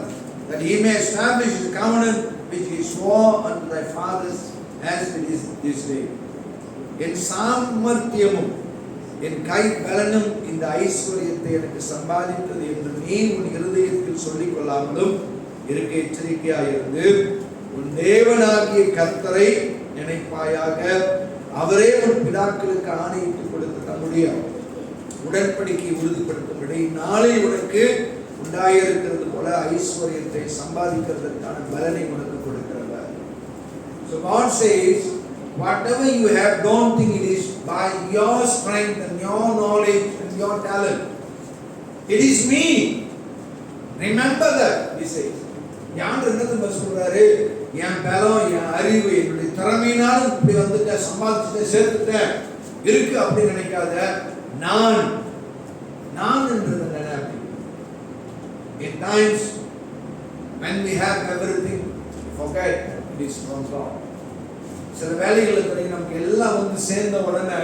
S1: that he may establish his covenant which he swore unto thy fathers as it is this day. In சாமர்த்தியமும் என் கை பலனும் இந்த ஐஸ்வர்யத்தை எனக்கு சம்பாதித்தது என்று நீ உன் இருதயத்தில் சொல்லிக் கொள்ளாமலும் இருக்க எச்சரிக்கையாயிருந்து உன் தேவனாகிய கர்த்தரை நினைப்பாயாக. அவரே உன் பிதாக்களுக்கு ஆணையிட்டு கொடுத்த தம்முடைய உடன்படிக்கையை உறுதிப்படுத்தும்படி நாளை உனக்கு உண்டாயிருக்கிறது போல ஐஸ்வர்யத்தை சம்பாதிக்கிறதற்கான பலனை உனக்கு கொடுக்கிறவர். So God says, whatever you have, don't think it is by your strength and your knowledge and your talent. It is me. Remember that, he says. யார் என்னது சொல்றாரு? என் பலம், என் அறிவு, என்னுடைய திறமையினாலும் இப்படி வந்துட்ட, சம்பாதிச்சுட்ட, சேர்த்துட்டேன் இருக்கு அப்படின்னு நினைக்காத. நான் என்றது நினைப்பு. In times when we have everything, forget it is from God. சில வேலைகளுக்கு நமக்கு எல்லாம் வந்து சேர்ந்த உடனே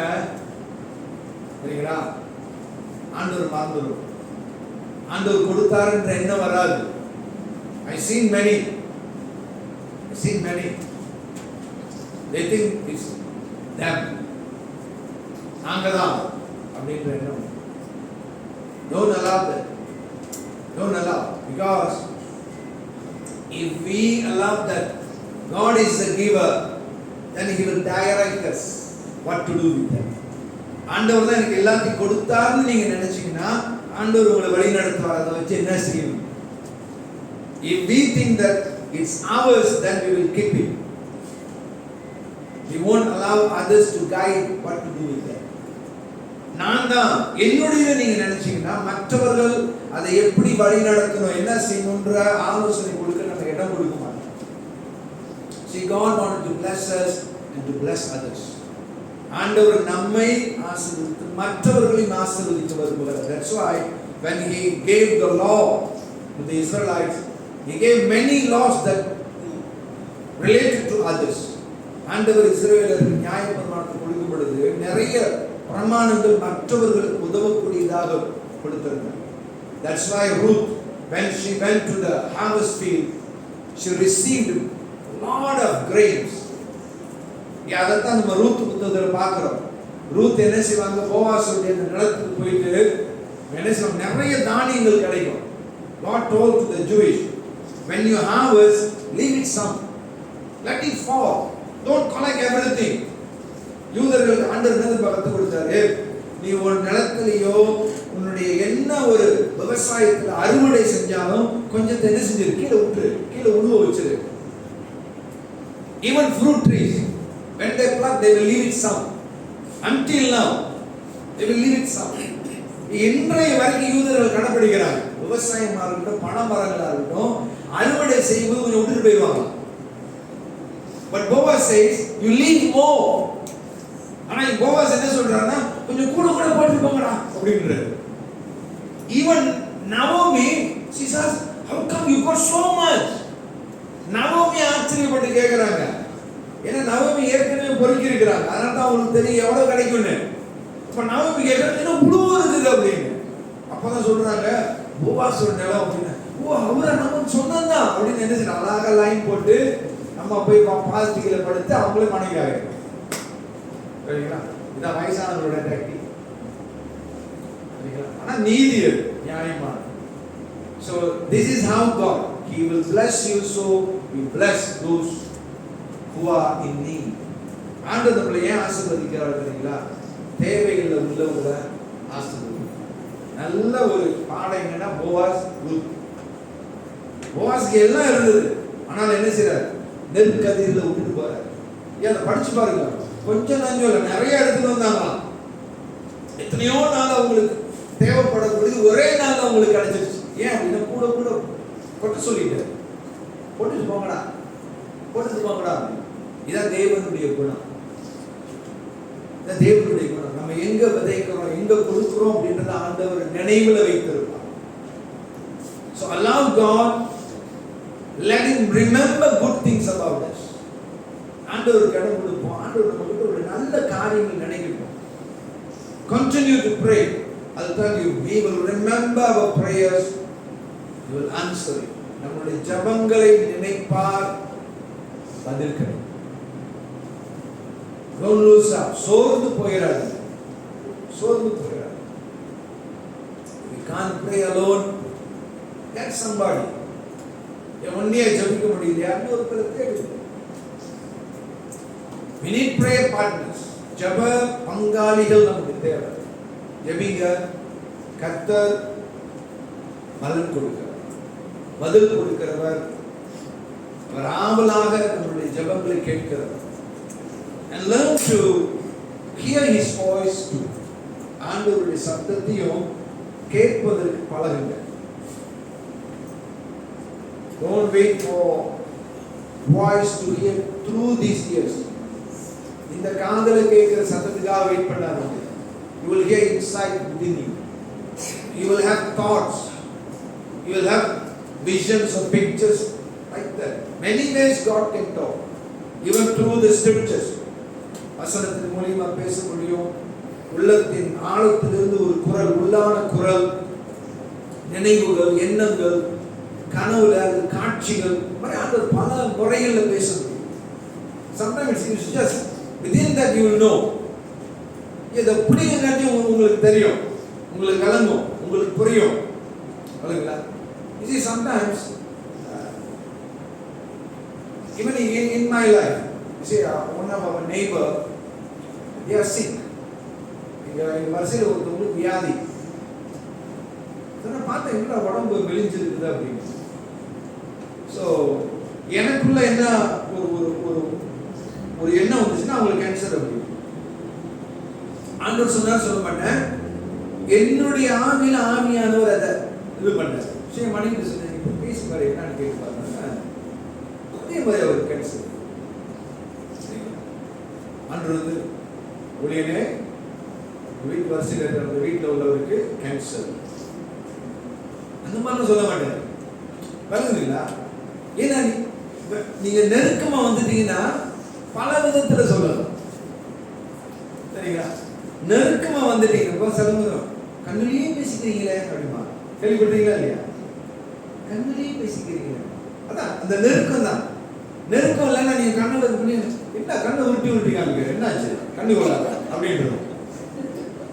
S1: சரிங்களா, ஆண்டவர் மறந்துடும். ஆண்டவர் கொடுத்தாருன்ற எண்ணம் வராது. I seen many. They think it's them. நாங்கதான் அப்படின்ற எண்ணம். Don't allow that. Don't allow. Because if we allow that God is the giver, then He will direct us what to do with them. ஆண்டவர் தான் எனக்கு எல்லாத்தையும் கொடுத்தாருன்னு நீங்க நினைச்சீங்கன்னா ஆண்டவர் உங்களை வழி நடத்துவார். அதை வச்சு என்ன செய்யணும்? If we think that it's ours, then we will keep it. We won't allow others to guide what to do with them. நான் தான் என்னுடைய நீங்க நினைச்சீங்கன்னா மற்றவர்கள் அதை எப்படி வழி நடத்தணும், என்ன செய்யணும்ன்ற ஆலோசனை கொடுக்க நம்ம இடம் கொடுக்க மாட்டோம். See, God wanted to bless us and to bless others. ஆண்டவர் நம்மை ஆசீர்வதித்து மற்றவர்களையும் ஆசீர்வதிக்க விரும்புகிறார். That's why when He gave the law to the Israelites, He gave many laws that related to others. ஆண்டவர் இஸ்ரவேலருக்கு நியாயப்பிரமாணத்தை கொடுக்கும் பொழுது நிறைய பிரமாணங்கள் மற்றவர்களுக்கு உதவக்கூடியதாக கொடுத்திருந்தார். That's why Ruth, when she went to the harvest field, she received a lot of grains. அதைத்தான் நம்ம ரூத் புத்தகத்தில் பார்க்கிறோம். ரூத் என்ன செய்வாங்க? போவாசுடைய நிலத்துக்கு போயிட்டு என்ன செய்வாங்க? நிறைய தானியங்கள் கிடைக்கும். God told to the Jewish, when you harvest, leave it some, let it fall, don't collect everything. யூதர்களுக்கு ஆண்டவர் என்ன கற்றுக் கொடுத்தாரு? நீ ஒரு நிலத்திலேயோ உன்னுடைய என்ன ஒரு விவசாயத்தில் அறுவடை செஞ்சாலும் கொஞ்சத்தை என்ன செஞ்சிரு? கீழே விட்டுரு, கீழே உள்ள வச்சிரு. Even fruit trees, when they pluck, they will leave it some. Until now, they will leave it some. இன்றைய வரைக்கும் யூதர்கள் கடைபிடிக்கிறாங்க. விவசாயமாக இருக்கட்டும், பண மரங்களாக இருக்கட்டும், அறுவடை செய்யும்போது கொஞ்சம் விட்டுட்டு போயிடுவாங்க. But Boaz says, you leave more. ஆனா போவாஸ் என்ன சொல்றாருன்னா கொஞ்சம் கூட போட்டு போங்கடா அப்படின்றாரு. Even Naomi, she says, how come you got so much? Naomi ஆச்சரியப்பட்டு கேக்குறாங்க. ஏன்னா Naomi ஏற்கனவே பொறுக்கி இருக்கிறாங்க. அதனால தான் அவங்களுக்கு தெரியும் எவ்வளவு கிடைக்கும்னு. அப்ப Naomi கேக்குறாங்க, என்ன இவ்வளவு இருக்குது அப்படின்னு. அப்பதான் சொல்றாங்க, போவாஸ் ஒரு நிலம் அப்படின்னு. ஓ, அவரை நம்ம சொன்னதா அப்படின்னு என்ன செய்யணும்? அழகா லைன் போட்டு நம்ம போய் பாஸ்டிக்ல படுத்து அவங்களே மனைவியாங்க. சரிங்களா? இதான் வயசானவங்களோட டெக்னிக். சரிங்களா? ஆனா நீதி நியாயமான. So this is how God, He will bless you, so He bless those who are in need. ஆண்டவர் நம்மளை ஏன் ஆசீர்வதிக்கிறார் தெரியுங்களா? தேவைகள் உள்ளவங்களை ஆசீர்வதிக்கிறார். நல்ல ஒரு பாடம் என்னன்னா போவாஸ், ரூத். போவாஸ்க்கு எல்லாம் இருந்தது, ஆனால் என்ன செய்யறாரு? நெற்கதிரில விட்டுட்டு போறாரு. ஏன் படிச்சு பாருங்க, கொஞ்சம் நஞ்சம் இல்லை, நிறைய எடுத்துட்டு வந்தாங்களாம். எத்தனையோ நாள் அவங்களுக்கு தேவைப்படக்கூடியது ஒரே நாள் அவங்களுக்கு கிடைச்சிருச்சு. ஏன் அப்படின்னா கூட கொட்ட சொல்லிட்டாரு, போட்டுட்டு போங்கடா. இதான் தேவனுடைய குணம். தேவனுடைய குணம். நம்ம எங்க விதைக்கிறோம், எங்க கொடுக்கிறோம் அப்படின்றத ஆண்டவர் நினைவுல வைத்திருப்பார். So allow God, let Him remember good things about us. ஆண்டவருக்கு இடம் கொடுப்போம். ஆண்டவர் நம்ம கிட்ட ஒரு நல்ல காரியங்கள் நினைக்கட்டும். Continue to pray. I'll tell you, we will remember our prayers. He will answer it. நம்முடைய ஜெபங்களை நினைப்பார், பதில் கிடைக்கும். Don't lose up. சோர்ந்து போயிடாது. We can't pray alone. Get somebody. ஒன்னியா ஜெபிக்க முடியல, யாரும் ஒருத்தரை தேடு. We need prayer partners. ஜெப பங்காளிகள் நமக்கு தேவை. ஜெபிங்க. கர்த்தர் பலன் கொடுக்கிறவர், பதில் கொடுக்கிறவர், அவர் ஆவலாக நம்முடைய ஜெபங்களை கேட்கிறவர். And learn to hear his voice too. ஆண்டவருடைய சத்தத்தையும் கேட்பதற்கு பழகுங்க. Don't wait for voice to hear through these ears. இந்த காதுல கேட்கிற சத்தத்துக்காக வெயிட் பண்ணாதீங்க. You will hear inside within you. You will have thoughts. You will have visions or pictures like that. Many ways God can talk, even through the scriptures. வசனத்தின் மூலமா பேச முடியும். உள்ளத்தின் ஆழத்திலிருந்து ஒரு குரல், உள்ளான குரல், நினைவுகள், எண்ணங்கள், கனவுல காட்சிகள், அது பல முறைகளில் பேச முடியும். Sometimes it's just within that you will know. இது எப்படிங்கிறது உங்களுக்கு தெரியும், உங்களுக்கு கலங்கும், உங்களுக்கு புரியும். இல்லைங்களா? You see, sometimes even in my life, you see, one of our neighbor, they are sick. எங்க வரிசையில் ஒருத்தவங்களுக்கு வியாதி. நான் பார்த்தேன், என்ன உடம்பு மெலிஞ்சிருக்குது அப்படின்னு. ஸோ எனக்குள்ள என்ன ஒரு எண்ணம் வந்துச்சுன்னா அவங்களுக்கு கேன்சர் அப்படின்னு. ஆண்டவர் சொன்னார், சொல்ல மாட்டேன், என்னுடைய ஆவியில ஆவியானவர் அதை இது பண்ணார். சரி, மனைவி சொன்னேன், பேசி பாரு என்னன்னு கேட்டு பார்த்தா அதே மாதிரி அவர் கேன்சர். ஆண்டவர் வந்து ஒளியனே வீட்டு வரிசையில் இருக்கிற வீட்டில் உள்ளவருக்கு கேன்சர் அந்த மாதிரி சொல்ல மாட்டேன். விளங்குதுங்களா? ஏன்னா நீங்க நெருக்கமா வந்துட்டீங்கன்னா பல விதத்துல சொல்லலாம். சரிங்களா? நெருக்கமா வந்துட்டீங்க, சொல்லுங்க, கண்ணிலேயே பேசிக்கிறீங்களே அப்படிமா. கேள்விப்பட்டீங்களா இல்லையா? கண்ணிலேயே பேசிக்கிறீங்க. அதான் அந்த நெருக்கம் தான். நெருக்கம் இல்லைன்னா நீங்க கண்ணை பண்ணி என்ன கண்ணை உருட்டி காமிக்க என்னாச்சு கண்ணு கொள்ளாத அப்படின்றது.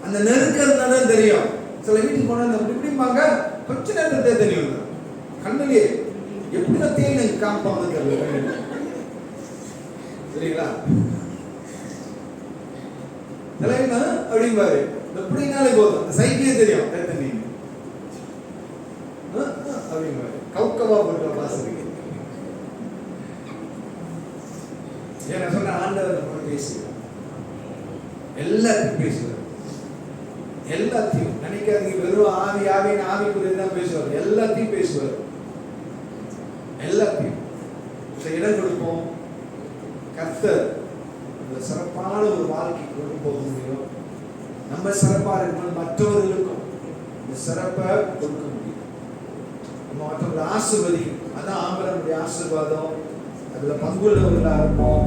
S1: அந்த நெருக்கம் இருந்தாலும் தெரியும். சில வீட்டுக்கு போனா இப்படிம்பாங்க, கொஞ்ச நேரத்தை தெரியும். கண்ணுலயே எப்படி தேனை காமிப்பாங்க தெரியல. சரிங்களா? தலைவனா அப்படிம்பாரு, எப்படினாலே போதும், அந்த சைக்கிளே தெரியும். அப்படிம்பாரு, கவுக்கவா போன்ற வாசலுக்கு. ஏன்னா சொன்ன ஆண்டவர் பேசுவார், எல்லாத்தையும் பேசுவார். எல்லாத்தையும் நினைக்காதீங்க, வெறும் ஆவிக்குரிய தான் பேசுவார். எல்லாத்தையும் பேசுவார், எல்லாத்தையும். இடம் கொடுப்போம். கர்த்தர் இந்த சிறப்பான ஒரு வாழ்க்கை கொண்டு போக முடியும். நம்ம சிறப்பாக இருக்கணும், மற்றவர்களுக்கும் இந்த சிறப்பை கொடுக்க முடியும். நம்ம மற்றவர்களை ஆசீர்வதிக்கணும். அதான் ஆம்பரனுடைய ஆசீர்வாதம். அதுல பங்குள்ளவர்களா இருப்போம்.